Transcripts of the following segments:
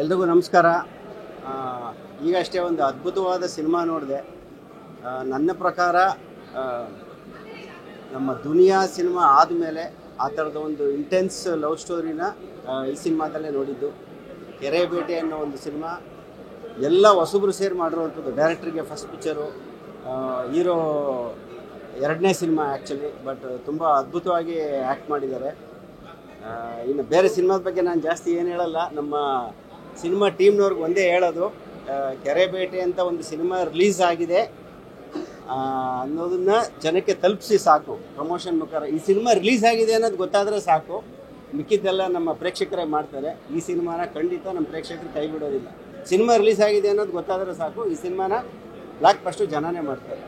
ಎಲ್ರಿಗೂ ನಮಸ್ಕಾರ. ಈಗಷ್ಟೇ ಒಂದು ಅದ್ಭುತವಾದ ಸಿನಿಮಾ ನೋಡಿದೆ. ನನ್ನ ಪ್ರಕಾರ ನಮ್ಮ ದುನಿಯಾ ಸಿನಿಮಾ ಆದಮೇಲೆ ಆ ಥರದ ಒಂದು ಇಂಟೆನ್ಸ್ ಲವ್ ಸ್ಟೋರಿನ ಈ ಸಿನಿಮಾದಲ್ಲೇ ನೋಡಿದ್ದು. ಕೆರೆಬೇಟೆ ಅನ್ನೋ ಒಂದು ಸಿನಿಮಾ ಎಲ್ಲ ಹೊಸಬ್ರು ಸೇರಿ ಮಾಡಿರುವಂಥದ್ದು. ಡೈರೆಕ್ಟ್ರಿಗೆ ಫಸ್ಟ್ ಪಿಕ್ಚರು, ಹೀರೋ ಎರಡನೇ ಸಿನಿಮಾ ಆ್ಯಕ್ಚುಲಿ, ಬಟ್ ತುಂಬ ಅದ್ಭುತವಾಗಿ ಆ್ಯಕ್ಟ್ ಮಾಡಿದ್ದಾರೆ. ಇನ್ನು ಬೇರೆ ಸಿನಿಮಾದ ಬಗ್ಗೆ ನಾನು ಜಾಸ್ತಿ ಏನು ಹೇಳಲ್ಲ. ನಮ್ಮ ಸಿನಿಮಾ ಟೀಮ್ನವ್ರಿಗೆ ಒಂದೇ ಹೇಳೋದು, ಕೆರೆಬೇಟೆ ಅಂತ ಒಂದು ಸಿನಿಮಾ ರಿಲೀಸ್ ಆಗಿದೆ ಅನ್ನೋದನ್ನ ಜನಕ್ಕೆ ತಲುಪಿಸಿ ಸಾಕು. ಪ್ರಮೋಷನ್ ಮುಖಾಂತರ ಈ ಸಿನಿಮಾ ರಿಲೀಸ್ ಆಗಿದೆ ಅನ್ನೋದು ಗೊತ್ತಾದರೆ ಸಾಕು, ಮಿಕ್ಕಿದ್ದೆಲ್ಲ ನಮ್ಮ ಪ್ರೇಕ್ಷಕರೇ ಮಾಡ್ತಾರೆ. ಈ ಸಿನಿಮಾನ ಖಂಡಿತ ನಮ್ಮ ಪ್ರೇಕ್ಷಕರು ಕೈ ಬಿಡೋದಿಲ್ಲ. ಸಿನಿಮಾ ರಿಲೀಸ್ ಆಗಿದೆ ಅನ್ನೋದು ಗೊತ್ತಾದರೆ ಸಾಕು, ಈ ಸಿನಿಮಾನ ಬ್ಲಾಕ್ ಫಸ್ಟು ಜನನೇ ಮಾಡ್ತಾರೆ.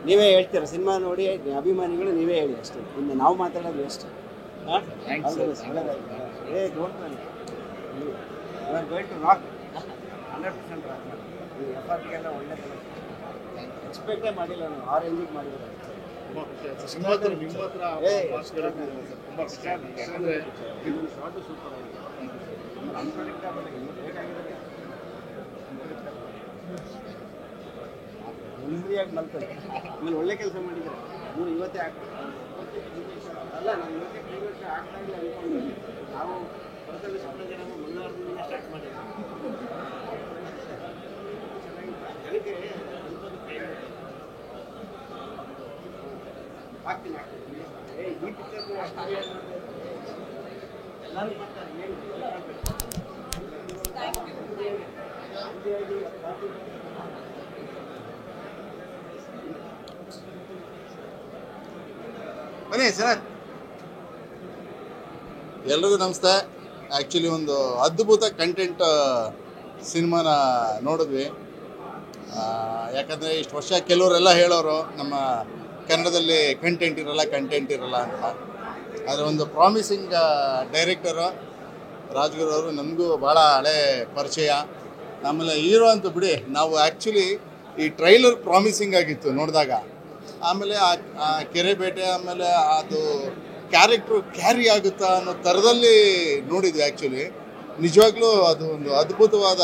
ನೀವೇ ಹೇಳ್ತೀರ, ಸಿನಿಮಾ ನೋಡಿ ಅಭಿಮಾನಿಗಳು ನೀವೇ ಹೇಳಿ ಅಷ್ಟೇ, ಇನ್ನು ನಾವು ಮಾತಾಡೋದು ಅಷ್ಟೇ. ಗೋಯಿಂಗ್ ಟು ರಾಕ್ 100% ರಾಕ್ ಮಾಡಿ. ಈ ಎಫರ್ಟ್ಗೆಲ್ಲ ಒಳ್ಳೆ ಎಕ್ಸ್ಪೆಕ್ಟೇ ಮಾಡಿಲ್ಲ ನಾನು, ಆ ರೇಂಜಿಗೆ ಮಾಡಿದ್ದಾರೆ. ಶಾರ್ಟು ಸೂಪರ್ ಆಗಿದೆ, ಅನ್ಪ್ರೆಡಿಕ್ಟಬಲ್ ಆಗಿದೆ, ಬೇಕಾಗಿರೋದು ನೆಮ್ಮದಿಯಾಗಿ ಮಲ್ತಾರೆ. ಆಮೇಲೆ ಒಳ್ಳೆ ಕೆಲಸ ಮಾಡಿದ್ದಾರೆ. ನೀವು ಇವತ್ತೇ ಆಗ್ತದೆ ಅಲ್ಲ, ನಾವು ಇವತ್ತೇ ಕೈಗೊಟ್ಟು ಆಗ್ತಾ ಇಲ್ಲ ಅಂದ್ಕೊಂಡು ನಾವು ಹೊರತಲ್ಲಿ ಸ್ವಲ್ಪ ಜನ ಮಂಗಳವಾರದಿಂದ ಸ್ಟಾರ್ಟ್ ಮಾಡಿದ್ದೀವಿ. ಜನಕ್ಕೆ ಆಗ್ತೀನಿ ಈ ಪಿಕ್ಚರ್ ಎಲ್ಲರೂ ಮಾಡ್ತಾರೆ. ಬನ್ನಿ ಸರ್. ಎಲ್ರಿಗೂ ನಮಸ್ತೆ. ಆ್ಯಕ್ಚುಲಿ ಒಂದು ಅದ್ಭುತ ಕಂಟೆಂಟ್ ಸಿನಿಮಾನ ನೋಡಿದ್ವಿ. ಯಾಕಂದರೆ ಇಷ್ಟು ವರ್ಷ ಕೆಲವರೆಲ್ಲ ಹೇಳೋರು ನಮ್ಮ ಕನ್ನಡದಲ್ಲಿ ಕಂಟೆಂಟ್ ಇರಲ್ಲ ಅಂತ. ಆದರೆ ಒಂದು ಪ್ರಾಮಿಸಿಂಗ್ ಡೈರೆಕ್ಟರು ರಾಜ್ಗುರು ಅವರು ನಮಗೂ ಭಾಳ ಹಳೆ ಪರಿಚಯ. ಆಮೇಲೆ ಹೀರೋ ಅಂತೂ ಬಿಡಿ, ನಾವು ಆ್ಯಕ್ಚುಲಿ ಈ ಟ್ರೈಲರ್ ಪ್ರಾಮಿಸಿಂಗ್ ಆಗಿತ್ತು ನೋಡಿದಾಗ. ಆಮೇಲೆ ಆ ಕೆರೆಬೇಟೆ, ಆಮೇಲೆ ಅದು ಕ್ಯಾರೆಕ್ಟ್ರು ಕ್ಯಾರಿ ಆಗುತ್ತಾ ಅನ್ನೋ ಥರದಲ್ಲಿ ನೋಡಿದ್ವಿ. ಆ್ಯಕ್ಚುಲಿ ನಿಜವಾಗ್ಲೂ ಅದು ಒಂದು ಅದ್ಭುತವಾದ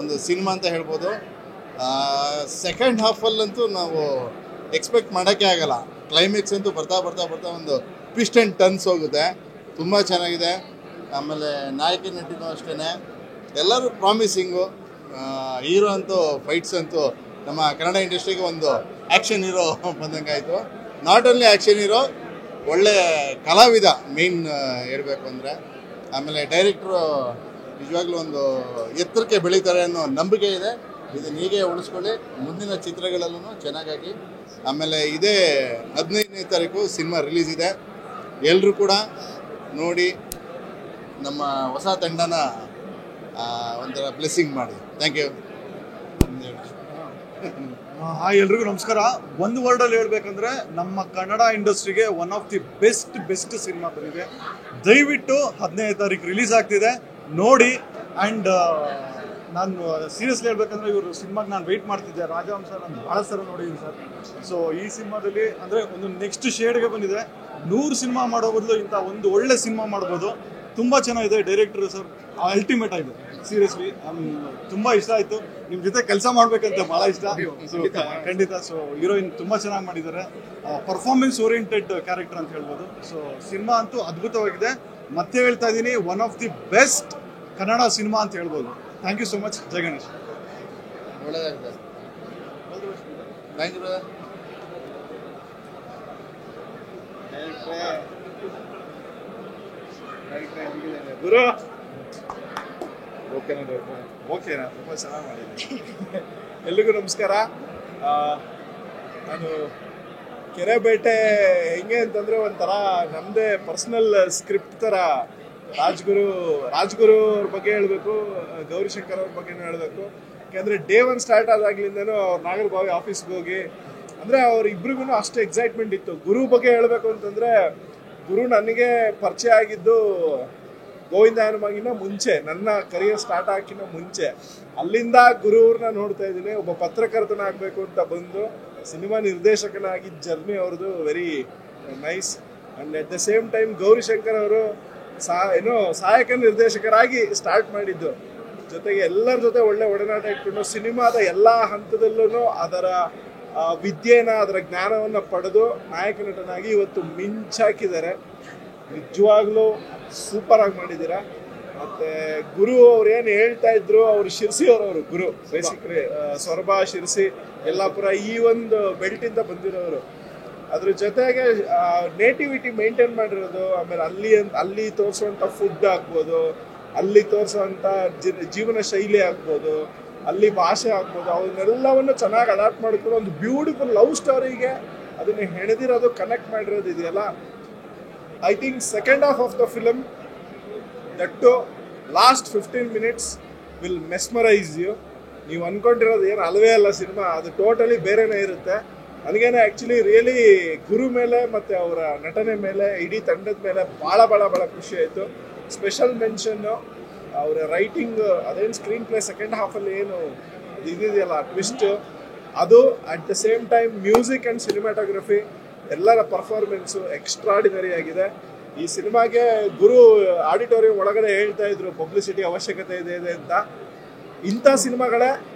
ಒಂದು ಸಿನಿಮಾ ಅಂತ ಹೇಳ್ಬೋದು. ಸೆಕೆಂಡ್ ಹಾಫಲ್ಲಂತೂ ನಾವು ಎಕ್ಸ್ಪೆಕ್ಟ್ ಮಾಡೋಕ್ಕೆ ಆಗಲ್ಲ. ಕ್ಲೈಮ್ಯಾಕ್ಸ್ ಅಂತೂ ಬರ್ತಾ ಒಂದು ಟ್ವಿಸ್ಟ್ ಆ್ಯಂಡ್ ಟರ್ನ್ಸ್ ಹೋಗುತ್ತೆ. ತುಂಬ ಚೆನ್ನಾಗಿದೆ. ಆಮೇಲೆ ನಾಯಕಿ ನಟಿನೂ ಅಷ್ಟೇ, ಎಲ್ಲರೂ ಪ್ರಾಮಿಸಿಂಗು. ಹೀರೋ ಅಂತೂ ಫೈಟ್ಸ್ ಅಂತೂ ನಮ್ಮ ಕನ್ನಡ ಇಂಡಸ್ಟ್ರಿಗೆ ಒಂದು ಆ್ಯಕ್ಷನ್ ಹೀರೋ ಬಂದಂಗೆ ಆಯಿತು. ನಾಟ್ ಓನ್ಲಿ ಆ್ಯಕ್ಷನ್ ಹೀರೋ, ಒಳ್ಳೆ ಕಲಾವಿದ ಮೇನ್ ಹೇಳಬೇಕು ಅಂದರೆ. ಆಮೇಲೆ ಡೈರೆಕ್ಟ್ರು ನಿಜವಾಗ್ಲೂ ಒಂದು ಎತ್ತರಕ್ಕೆ ಬೆಳೀತಾರೆ ಅನ್ನೋ ನಂಬಿಕೆ ಇದೆ. ಇದನ್ನು ಹೀಗೆ ಉಳಿಸ್ಕೊಳ್ಳಿ, ಮುಂದಿನ ಚಿತ್ರಗಳಲ್ಲೂ ಚೆನ್ನಾಗಾಗಿ. ಆಮೇಲೆ ಇದೇ 15ನೇ ತಾರೀಕು ಸಿನಿಮಾ ರಿಲೀಸ್ ಇದೆ. ಎಲ್ಲರೂ ಕೂಡ ನೋಡಿ ನಮ್ಮ ಹೊಸ ತಂಡನ ಒಂಥರ ಬ್ಲೆಸ್ಸಿಂಗ್ ಮಾಡಿ. Thank you. ಹಾಯ್, ಎಲ್ರಿಗೂ ನಮಸ್ಕಾರ. ಒಂದು ವರ್ಡಲ್ಲಿ ಹೇಳ್ಬೇಕಂದ್ರೆ ನಮ್ಮ ಕನ್ನಡ ಇಂಡಸ್ಟ್ರಿಗೆ one of the best cinema ಬಂದಿದೆ. ದಯವಿಟ್ಟು 15ನೇ ತಾರೀಕು ರಿಲೀಸ್ ಆಗ್ತಿದೆ, ನೋಡಿ. ಆ್ಯಂಡ್ ನಾನು ಸೀರಿಯಸ್ಲಿ ಹೇಳ್ಬೇಕಂದ್ರೆ ಇವರು ಸಿನಿಮಾಗೆ ನಾನು ವೆಯ್ಟ್ ಮಾಡ್ತಿದ್ದೆ. ರಾಜವಂಶ ನಾನು ಭಾಳ ಸಲ ನೋಡಿದ್ದೀನಿ ಸರ್. ಸೊ ಈ ಸಿನಿಮಾದಲ್ಲಿ ಅಂದರೆ ಒಂದು ನೆಕ್ಸ್ಟ್ ಶೇಡ್ಗೆ ಬಂದಿದೆ. 100 ಸಿನಿಮಾ ಮಾಡೋ ಬದಲು ಇಂಥ ಒಂದು ಒಳ್ಳೆ ಸಿನಿಮಾ ಮಾಡ್ಬೋದು. ತುಂಬ ಚೆನ್ನಾಗಿದೆ. ಡೈರೆಕ್ಟರ್ ಸರ್ ಅಲ್ಟಿಮೇಟ್ ಆಗಿದೆ. ಸೀರಿಯಸ್ಲಿ ತುಂಬ ಇಷ್ಟ ಆಯಿತು. ನಿಮ್ಮ ಜೊತೆ ಕೆಲಸ ಮಾಡಬೇಕಂತ ಭಾಳ ಇಷ್ಟ. ಸೊ ಖಂಡಿತ. ಸೊ ಹೀರೋಯಿನ್ ತುಂಬ ಚೆನ್ನಾಗಿ ಮಾಡಿದ್ದಾರೆ. ಪರ್ಫಾರ್ಮೆನ್ಸ್ ಓರಿಯೆಂಟೆಡ್ ಕ್ಯಾರೆಕ್ಟರ್ ಅಂತ ಹೇಳ್ಬೋದು. ಸೊ ಸಿನಿಮಾ ಅಂತೂ ಅದ್ಭುತವಾಗಿದೆ. ಮತ್ತೆ ಹೇಳ್ತಾ ಇದ್ದೀನಿ, one of the best Kannada cinema ಅಂತ ಹೇಳ್ಬೋದು. Thank you so much. ಜೈ ಗಣೇಶ್. ಒಳ್ಳೆಯದಾಗಿದೆ. Thank you brother. ಗುರು ಓಕೆನಾ? ತುಂಬ ಚೆನ್ನಾಗಿ ಮಾಡಿದ್ದೀನಿ. ಎಲ್ಲಿಗೂ ನಮಸ್ಕಾರ. ನಾನು ಕೆರೆಬೇಟೆ ಹೆಂಗೆ ಅಂತಂದರೆ ಒಂಥರ ನಮ್ಮದೇ ಪರ್ಸ್ನಲ್ ಸ್ಕ್ರಿಪ್ಟ್ ಥರ. ರಾಜ್ಗುರು ಅವ್ರ ಬಗ್ಗೆ ಹೇಳಬೇಕು, ಗೌರಿಶಂಕರ್ ಅವ್ರ ಬಗ್ಗೆನೂ ಹೇಳಬೇಕು. ಯಾಕೆಂದರೆ ಡೇ 1 ಸ್ಟಾರ್ಟ್ ಆದಾಗ್ಲಿಂದನೂ ಅವ್ರು ನಾಗರಬಾವಿ ಆಫೀಸ್ಗೆ ಹೋಗಿ, ಅಂದರೆ ಅವ್ರಿಬ್ರಿಗೂ ಅಷ್ಟು ಎಕ್ಸೈಟ್ಮೆಂಟ್ ಇತ್ತು. ಗುರು ಬಗ್ಗೆ ಹೇಳಬೇಕು ಅಂತಂದರೆ, ಗುರು ನನಗೆ ಪರಿಚಯ ಆಗಿದ್ದು ಗೋವಿಂದ ಹನುಮಗಿನ ಮುಂಚೆ, ನನ್ನ ಕರಿಯರ್ ಸ್ಟಾರ್ಟ್ ಹಾಕಿನ ಮುಂಚೆ. ಅಲ್ಲಿಂದ ಗುರುವ್ರನ್ನ ನೋಡ್ತಾ ಇದ್ದೀನಿ. ಒಬ್ಬ ಪತ್ರಕರ್ತನಾಗಬೇಕು ಅಂತ ಬಂದು ಸಿನಿಮಾ ನಿರ್ದೇಶಕನಾಗಿದ್ದ ಜರ್ನಿ ಅವ್ರದ್ದು very nice. And at the same time Gaurishankar ಅವರು ಏನೋ ಸಹಾಯಕ ನಿರ್ದೇಶಕರಾಗಿ ಸ್ಟಾರ್ಟ್ ಮಾಡಿದ್ದು. ಜೊತೆಗೆ ಎಲ್ಲರ ಜೊತೆ ಒಳ್ಳೆ ಒಡನಾಟ ಇಟ್ಕೊಂಡು ಸಿನಿಮಾದ ಎಲ್ಲ ಹಂತದಲ್ಲೂ ಅದರ ವಿದ್ಯೆನ ಅದರ ಜ್ಞಾನವನ್ನು ಪಡೆದು ನಾಯಕ ನಟನಾಗಿ ಇವತ್ತು ಮಿಂಚಾಕಿದ್ದಾರೆ. ನಿಜವಾಗ್ಲೂ ಸೂಪರ್ ಆಗಿ ಮಾಡಿದ್ದೀರಾ. ಮತ್ತೆ ಗುರು ಅವ್ರು ಏನು ಹೇಳ್ತಾ ಇದ್ರು, ಅವರು ಶಿರ್ಸಿ ಅವರವರು ಗುರು, ಬೇಸಿಕಲಿ ಸೊರಬ, ಶಿರ್ಸಿ, ಯಲ್ಲಾಪುರ ಈ ಒಂದು ಬೆಲ್ಟಿಂದ ಬಂದಿರೋರು. ಅದ್ರ ಜೊತೆಗೆ ನೇಟಿವಿಟಿ ಮೇಂಟೈನ್ ಮಾಡಿರೋದು. ಆಮೇಲೆ ಅಲ್ಲಿ ತೋರಿಸುವಂಥ ಫುಡ್ ಆಗ್ಬೋದು, ಅಲ್ಲಿ ತೋರಿಸುವಂಥ ಜೀವನ ಶೈಲಿ ಆಗ್ಬೋದು, ಅಲ್ಲಿ ಭಾಷೆ ಆಗ್ಬೋದು, ಅವನ್ನೆಲ್ಲವನ್ನು ಚೆನ್ನಾಗಿ ಅಡಾಪ್ಟ್ ಮಾಡ್ಕೊಂಡು ಒಂದು ಬ್ಯೂಟಿಫುಲ್ ಲವ್ ಸ್ಟೋರಿಗೆ ಅದನ್ನು ಹೆಣೆದಿರೋದು, ಕನೆಕ್ಟ್ ಮಾಡಿರೋದು ಇದೆಯಲ್ಲ. I think second half of the film, that too last 15 minutes will mesmerise you. ನೀವು ಅಂದ್ಕೊಂಡಿರೋದು ಏನು ಅಲ್ವೇ ಅಲ್ಲ ಸಿನಿಮಾ, ಅದು ಟೋಟಲಿ ಬೇರೆನೇ ಇರುತ್ತೆ. ನನಗೇನೆ ಆ್ಯಕ್ಚುಲಿ ರಿಯಲಿ ಗುರು ಮೇಲೆ ಮತ್ತು ಅವರ ನಟನೆ ಮೇಲೆ, ಇಡೀ ತಂಡದ ಮೇಲೆ ಭಾಳ ಖುಷಿ ಆಯಿತು. ಸ್ಪೆಷಲ್ ಮೆನ್ಷನ್ನು ಅವರ ರೈಟಿಂಗ್, ಅದೇನು ಸ್ಕ್ರೀನ್ ಪ್ಲೇ ಸೆಕೆಂಡ್ ಹಾಫಲ್ಲಿ ಏನು ಇದೆಯಲ್ಲ ಟ್ವಿಸ್ಟು, ಅದು at the same time music and cinematography ಎಲ್ಲರ ಪರ್ಫಾರ್ಮೆನ್ಸು ಎಕ್ಸ್ಟ್ರಾಡಿನರಿ ಆಗಿದೆ. ಈ ಸಿನಿಮಾಗೆ ಗುರು ಆಡಿಟೋರಿಯಂ ಒಳಗಡೆ ಹೇಳ್ತಾ ಇದ್ರು ಪಬ್ಲಿಸಿಟಿ ಅವಶ್ಯಕತೆ ಇದೆ ಅಂತ. ಇಂಥ ಸಿನಿಮಾಗಳೇ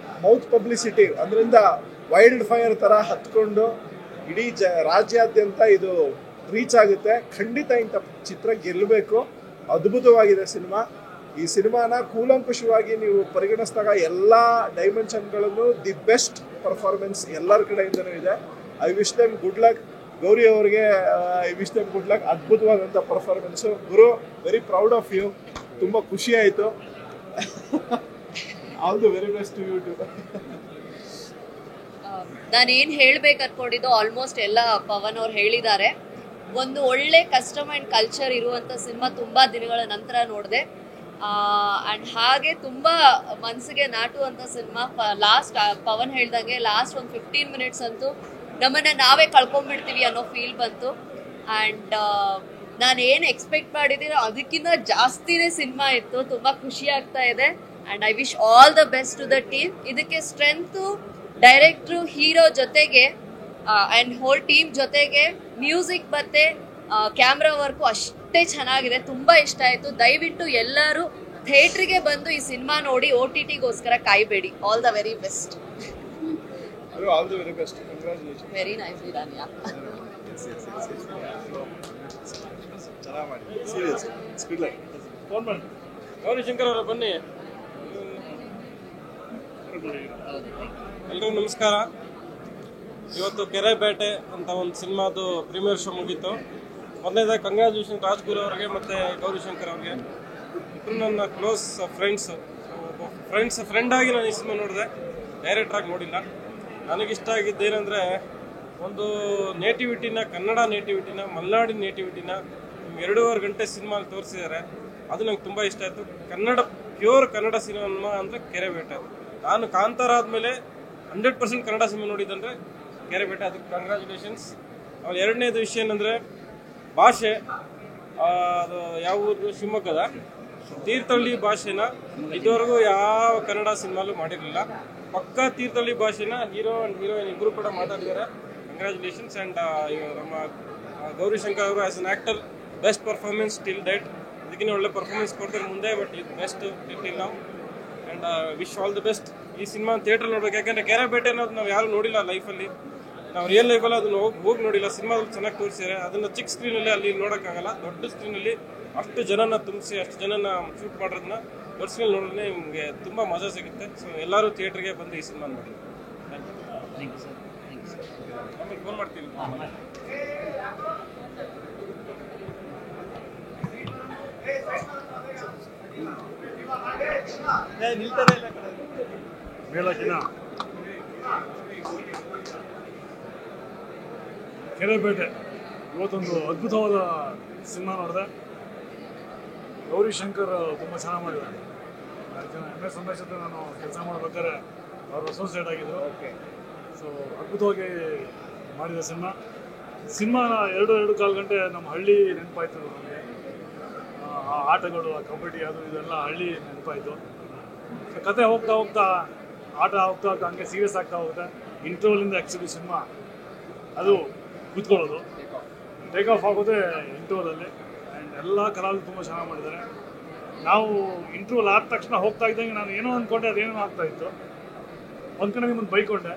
ಮೌತ್ ಪಬ್ಲಿಸಿಟಿ, ಅದರಿಂದ ವೈಲ್ಡ್ ಫೈರ್ ಥರ ಹತ್ಕೊಂಡು ಇಡೀ ರಾಜ್ಯಾದ್ಯಂತ ಇದು ರೀಚ್ ಆಗುತ್ತೆ. ಖಂಡಿತ ಇಂಥ ಚಿತ್ರ ಗೆಲ್ಲಬೇಕು. ಅದ್ಭುತವಾಗಿದೆ ಸಿನಿಮಾ. ಈ ಸಿನಿಮಾನ ಕೂಲಂಕುಷವಾಗಿ ನೀವು ಪರಿಗಣಿಸಿದಾಗ ಎಲ್ಲ ಡೈಮೆನ್ಷನ್ಗಳನ್ನು ದಿ ಬೆಸ್ಟ್ ಪರ್ಫಾರ್ಮೆನ್ಸ್ ಎಲ್ಲರ ಕಡೆಯಿಂದನೂ ಇದೆ. I wish them good luck. Gauri ಅವರಿಗೆ I wish them good luck. ಅದ್ಭುತವಾದಂಥ ಪರ್ಫಾರ್ಮೆನ್ಸು. ಗುರು, ವೆರಿ ಪ್ರೌಡ್ ಆಫ್ ಯು. ತುಂಬ ಖುಷಿ ಆಯಿತು. All the very best to you too. ನಾನೇನು ಹೇಳ್ಬೇಕು ಅನ್ಕೊಂಡಿದ್ದು ಆಲ್ಮೋಸ್ಟ್ ಎಲ್ಲ ಪವನ್ ಅವ್ರು ಹೇಳಿದ್ದಾರೆ. ಒಂದು ಒಳ್ಳೆ ಕಸ್ಟಮ್ ಆ್ಯಂಡ್ ಕಲ್ಚರ್ ಇರುವಂಥ ಸಿನಿಮಾ ತುಂಬ ದಿನಗಳ ನಂತರ ನೋಡಿದೆ. ಆ್ಯಂಡ್ ಹಾಗೆ ತುಂಬ ಮನಸ್ಸಿಗೆ ನಾಟುವಂಥ ಸಿನಿಮಾ. ಲಾಸ್ಟ್ ಪವನ್ ಹೇಳ್ದಂಗೆ ಲಾಸ್ಟ್ ಒಂದು 15 minutes ಅಂತೂ ನಮ್ಮನ್ನು ನಾವೇ ಕಳ್ಕೊಂಡ್ಬಿಡ್ತೀವಿ ಅನ್ನೋ ಫೀಲ್ ಬಂತು. ಆ್ಯಂಡ್ ನಾನು ಏನು ಎಕ್ಸ್ಪೆಕ್ಟ್ ಮಾಡಿದ್ದೀನೋ ಅದಕ್ಕಿಂತ ಜಾಸ್ತಿನೇ ಸಿನಿಮಾ ಇತ್ತು. ತುಂಬ ಖುಷಿ ಆಗ್ತಾ ಇದೆ. And I wish all the best to the team. ಇದಕ್ಕೆ ಸ್ಟ್ರೆಂತು ಡೈರೆಕ್ಟ್ರು, ಹೀರೋ ಜೊತೆಗೆ ಆ್ಯಂಡ್ ಹೋಲ್ ಟೀಮ್ ಜೊತೆಗೆ ಮ್ಯೂಸಿಕ್ ಮತ್ತು ಕ್ಯಾಮ್ರಾ ವರ್ಕು ಅಷ್ಟೇ ಚೆನ್ನಾಗಿದೆ. ತುಂಬ ಇಷ್ಟ ಆಯಿತು. ದಯವಿಟ್ಟು ಎಲ್ಲರೂ ಥಿಯೇಟ್ರಿಗೆ ಬಂದು ಈ ಸಿನಿಮಾ ನೋಡಿ OTTಗೋಸ್ಕರ ಕಾಯಬೇಡಿ. All the very best. All the very best. Congratulation. Very nicely done. Yeah, ಚೆನ್ನಾಗಿ ಮಾಡಿ. ಸೀರಿಯಸ್ ಸ್ಪೀಡ್ ಲೈಕ್ ಫೋನ್ ಮಾಡಿ. ಗೌರಿಶಂಕರ್ ಅವರ ಬನ್ನಿ. ಎಲ್ರಿಗೂ ನಮಸ್ಕಾರ. ಇವತ್ತು ಕೆರೆಬೇಟೆ ಅಂತ ಒಂದು ಸಿನಿಮಾದು ಪ್ರೀಮಿಯರ್ ಶೋ ಮುಗೀತು. ಮೊದಲನೇದಾಗಿ ಕಂಗ್ರ್ಯಾಚುಲೇಷನ್ ರಾಜ್ಗುರು ಅವ್ರಿಗೆ ಮತ್ತು ಗೌರಿಶಂಕರ್ ಅವ್ರಿಗೆ. ಇಬ್ಬರು ನನ್ನ ಕ್ಲೋಸ್ ಫ್ರೆಂಡಾಗಿ ನಾನು ಈ ಸಿನಿಮಾ ನೋಡಿದೆ, ಡೈರೆಕ್ಟ್ರಾಗಿ ನೋಡಿಲ್ಲ. ನನಗಿಷ್ಟ ಆಗಿದ್ದೇನೆಂದರೆ, ಒಂದು ನೇಟಿವಿಟಿನ, ಕನ್ನಡ ನೇಟಿವಿಟಿನ, ಮಲೆನಾಡಿ ನೇಟಿವಿಟಿನ 2.5 ಗಂಟೆ ಸಿನಿಮಾಲ್ಲಿ ತೋರಿಸಿದ್ದಾರೆ. ಅದು ನಂಗೆ ತುಂಬ ಇಷ್ಟ ಆಯಿತು. ಪ್ಯೂರ್ ಕನ್ನಡ ಸಿನಿಮಾ ಅಂದರೆ ಕೆರೆಬೇಟೆ. ನಾನು ಕಾಂತಾರ ಆದಮೇಲೆ 100% ಕನ್ನಡ ಸಿನಿಮಾ ನೋಡಿದ್ದಂದರೆ ಕೆರೆಬೇಟೆ. ಅದಕ್ಕೆ ಕಂಗ್ರ್ಯಾಚುಲೇಷನ್ಸ್. ಅವ್ರು ಎರಡನೇದು ವಿಷಯ ಏನಂದರೆ ಭಾಷೆ. ಅದು ಯಾವ ಊರು? ಶಿವಮೊಗ್ಗದ ತೀರ್ಥಹಳ್ಳಿ ಭಾಷೆನ ಇದುವರೆಗೂ ಯಾವ ಕನ್ನಡ ಸಿನಿಮಾಲು ಮಾಡಿರಲಿಲ್ಲ. ಪಕ್ಕಾ ತೀರ್ಥಹಳ್ಳಿ ಭಾಷೆನ ಹೀರೋ ಆ್ಯಂಡ್ ಹೀರೋಯಿನ್ ಇಬ್ಬರು ಕೂಡ ಮಾತಾಡಿದ್ದಾರೆ. ಕಂಗ್ರ್ಯಾಚುಲೇಷನ್ಸ್. ಆ್ಯಂಡ್ ನಮ್ಮ ಗೌರಿಶಂಕರ್ ಅವರು as an actor best performance till date. ಇದಕ್ಕಿಂತ ಒಳ್ಳೆ ಪರ್ಫಾರ್ಮೆನ್ಸ್ ಕೊಡ್ತಾರೆ ಮುಂದೆ, ಬಟ್ ಇದು ಬೆಸ್ಟ್ ಟಿಲ್ ನಾವು. And wish all the best. ಈ ಸಿನಿಮಾ ಥಿಯೇಟ್ರಲ್ಲಿ ನೋಡ್ಬೇಕು. ಯಾಕೆಂದರೆ ಕೆರೆಬೇಟೆ ಅನ್ನೋದು ನಾವು ಯಾರು ನೋಡಿಲ್ಲ ಲೈಫಲ್ಲಿ. ನಾವು ರಿಯಲ್ ಲೈಫಲ್ಲಿ ಅದನ್ನು ಹೋಗಿ ನೋಡಿಲ್ಲ. ಸಿನಿಮಾದಲ್ಲಿ ಚೆನ್ನಾಗಿ ತೋರಿಸಿದ್ದಾರೆ. ಅದನ್ನು ಚಿಕ್ಕ ಸ್ಕ್ರೀನಲ್ಲಿ ಅಲ್ಲಿ ನೋಡೋಕ್ಕಾಗಲ್ಲ. ದೊಡ್ಡ ಸ್ಕ್ರೀನಲ್ಲಿ ಅಷ್ಟು ಜನನ ತುಂಬಿಸಿ, ಅಷ್ಟು ಜನನ ಶೂಟ್ ಮಾಡೋದನ್ನ ದೊಡ್ಡ ಸ್ಕ್ರೀನಲ್ಲಿ ನೋಡಿದ್ರೆ ನಿಮಗೆ ತುಂಬ ಮಜಾ ಸಿಗುತ್ತೆ. ಸೊ ಎಲ್ಲರೂ ಥಿಯೇಟ್ರಿಗೆ ಬಂದು ಈ ಸಿನಿಮಾ ನೋಡಿ. Thank you sir. ಆಮೇಲೆ ಫೋನ್ ಮಾಡ್ತೀನಿ. ಮೇಲಕ್ಕಿನ ಕೆರೆಬೇಟೆ ಇವತ್ತೊಂದು ಅದ್ಭುತವಾದ ಸಿನಿಮಾ ನೋಡಿದೆ. ಗೌರಿಶಂಕರ್ ತುಂಬ ಚೆನ್ನಾಗಿ ಮಾಡಿದ್ದಾರೆ. MS ಸಂದೇಶ್ ಜೊತೆ ನಾನು ಕೆಲಸ ಮಾಡ್ಬೇಕಾದ್ರೆ ಅವರು ಅಸೋಸಿಯೇಟ್ ಆಗಿದ್ದರು. ಸೊ ಅದ್ಭುತವಾಗಿ ಮಾಡಿದ ಸಿನಿಮಾನ 2.25 ಗಂಟೆ ನಮ್ಮ ಹಳ್ಳಿ ನೆನಪಾಯ್ತು ನಮಗೆ. ಆ ಆಟಗಳು, ಆ ಕಬಡ್ಡಿ, ಅದು ಇದೆಲ್ಲ ಹಳ್ಳಿ ನೆನಪಾಯಿತು. ಸೊ ಕತೆ ಹೋಗ್ತಾ ಆಟ ಹೋಗ್ತಾ ಹಂಗೆ ಸೀರಿಯಸ್ ಆಗ್ತಾ ಹೋಗುತ್ತೆ. ಇಂಟರ್ವಲಿಂದ ಆ್ಯಕ್ಚುಲಿ ಸಿನಿಮಾ ಅದು ಕೂತ್ಕೊಳ್ಳೋದು ಟೇಕ್ ಆಫ್ ಆಗೋದೇ ಇಂಟರ್ವಲಲ್ಲಿ. ಆ್ಯಂಡ್ ಎಲ್ಲ ಕಲಾವಿದರು ತುಂಬ ಚೆನ್ನಾಗಿ ಮಾಡಿದ್ದಾರೆ. ನಾವು ಇಂಟರ್ವ್ಯೂಲ್ ಆದ ತಕ್ಷಣ ಹೋಗ್ತಾ ಇದ್ದಂಗೆ ನಾನು ಏನೋ ಅಂದ್ಕೊಂಡೆ ಅದೇನೋ ಆಗ್ತಾ ಇತ್ತು. ಒಂದು ಕಡೆ ನಿಮ್ಮನ್ನು ಬೈಕೊಂಡೆ,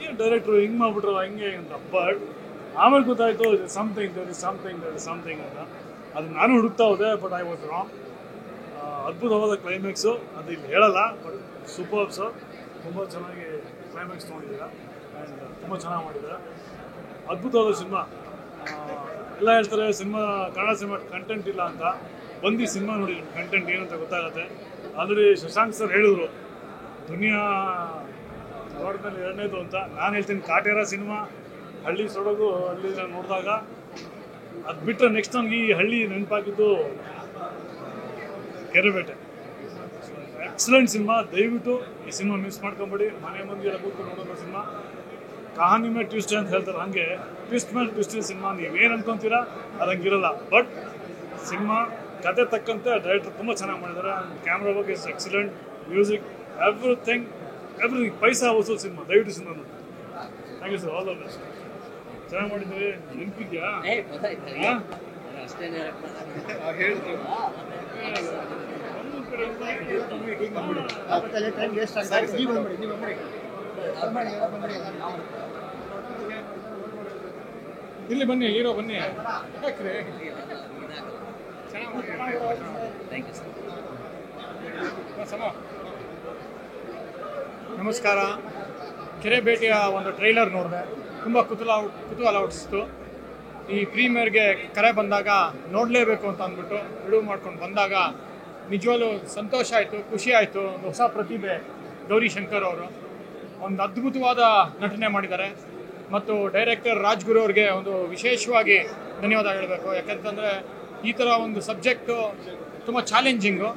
ಏನು ಡೈರೆಕ್ಟ್ರು ಹಿಂಗೆ ಮಾಡ್ಬಿಟ್ರು ಹಿಂಗೆ ಅಂತ. ಬಟ್ ಆಮೇಲೆ ಗೊತ್ತಾಯಿತು ಸಮಥಿಂಗ್ ಅಂತ. ಅದು ನಾನು ಹುಡುಕ್ತಾ ಹೋದೆ, ಬಟ್ ಐ ವಾಸ್ ರಾಂಗ್. ಅದ್ಭುತವಾದ ಕ್ಲೈಮ್ಯಾಕ್ಸು, ಅದು ಇಲ್ಲಿ ಹೇಳಲ್ಲ, ಬಟ್ ಸೂಪರ್ ಸರ್. ತುಂಬ ಚೆನ್ನಾಗಿ ಕ್ಲೈಮ್ಯಾಕ್ಸ್ ತೊಗೊಂಡಿದ್ದೀರಾ ಆ್ಯಂಡ್ ತುಂಬ ಚೆನ್ನಾಗಿ ಮಾಡಿದ್ದಾರೆ. ಅದ್ಭುತವಾದ ಸಿನಿಮಾ. ಎಲ್ಲ ಹೇಳ್ತಾರೆ ಕನ್ನಡ ಸಿನಿಮಾ ಕಂಟೆಂಟ್ ಇಲ್ಲ ಅಂತ. ಬಂದು ಸಿನಿಮಾ ನೋಡಿ ಕಂಟೆಂಟ್ ಏನಂತ ಗೊತ್ತಾಗುತ್ತೆ. ಆದರೆ ಶಶಾಂಕ್ ಸರ್ ಹೇಳಿದ್ರು ದುನಿಯಾ ನೋಡಿದ್ಮೇಲೆ ಎರಡನೇದು ಅಂತ. ನಾನು ಹೇಳ್ತೀನಿ ಕಾಟೇರ ಸಿನಿಮಾ, ಹಳ್ಳಿ ಸೊಡಗು, ಹಳ್ಳಿ ನೋಡಿದಾಗ ಅದು ಬಿಟ್ಟರೆ ನೆಕ್ಸ್ಟ್ ನನಗೆ ಈ ಹಳ್ಳಿ ನೆನಪಾಗಿದ್ದು ಕೆರೆಬೇಟೆ. Excellent cinema. ದಯವಿಟ್ಟು ಈ ಸಿನಿಮಾ ಮಿಸ್ ಮಾಡ್ಕೊಂಬೇಡಿ. ಮನೆ ಮಂದಿಗೆಲ್ಲ ಕೂತ್ಕೊಂಡು ನೋಡೋದು ಸಿನಿಮಾ. ಕಹಾನಿ ಮೇಲೆ ಟ್ವಿಸ್ಟ್ ಅಂತ ಹೇಳ್ತಾರೆ, ಹಾಗೆ ಟ್ವಿಸ್ಟ್ ಮೇಲೆ ಟ್ವಿಸ್ಟ್ ಸಿನಿಮಾ. ನೀವೇನು ಅನ್ಕೊಂತೀರಾ ಅದು ಹಂಗಿರಲ್ಲ. ಬಟ್ ಸಿನಿಮಾ ಕತೆ ತಕ್ಕಂತೆ ಡೈರೆಕ್ಟರ್ ತುಂಬ ಚೆನ್ನಾಗಿ ಮಾಡಿದ್ದಾರೆ. ಕ್ಯಾಮ್ರಾ ಬಗ್ಗೆ ಇಸ್ ಎಕ್ಸಲೆಂಟ್, ಮ್ಯೂಸಿಕ್, ಎವ್ರಿಥಿಂಗ್ ಪೈಸಾ ವಸೂಲ್ ಸಿನಿಮಾ. ದಯವಿಟ್ಟು ಸಿನಿಮಾ ನೋಡಿ. Thank you sir, all the best. ಚೆನ್ನಾಗಿ ಮಾಡಿದ್ದೀವಿ. ನೆನಪಿದ್ಯಾ? ಇಲ್ಲಿ ಬನ್ನಿ, ಹೀರೋ ಬನ್ನಿ. ನಮಸ್ಕಾರ. ಕೆರೆ ಭೇಟಿಯ ಒಂದು ಟ್ರೈಲರ್ ನೋಡಿದೆ, ತುಂಬ ಕುತೂಹಲ ಹುಟ್ಟಿಸ್ತು. ಈ ಪ್ರೀಮಿಯರ್ಗೆ ಕರೆ ಬಂದಾಗ ನೋಡಲೇಬೇಕು ಅಂತ ಅಂದ್ಬಿಟ್ಟು ಬಿಡುವು ಮಾಡ್ಕೊಂಡು ಬಂದಾಗ ನಿಜವಾಗ್ಲೂ ಸಂತೋಷ ಆಯಿತು, ಖುಷಿ ಆಯಿತು. ಒಂದು ಹೊಸ ಪ್ರತಿಭೆ ಗೌರಿ ಶಂಕರ್ ಅವರು ಒಂದು ಅದ್ಭುತವಾದ ನಟನೆ ಮಾಡಿದ್ದಾರೆ. ಮತ್ತು ಡೈರೆಕ್ಟರ್ ರಾಜ್ಗುರು ಅವ್ರಿಗೆ ಒಂದು ವಿಶೇಷವಾಗಿ ಧನ್ಯವಾದ ಹೇಳಬೇಕು. ಯಾಕಂತಂದರೆ ಈ ಥರ ಒಂದು ಸಬ್ಜೆಕ್ಟು ತುಂಬ ಚಾಲೆಂಜಿಂಗು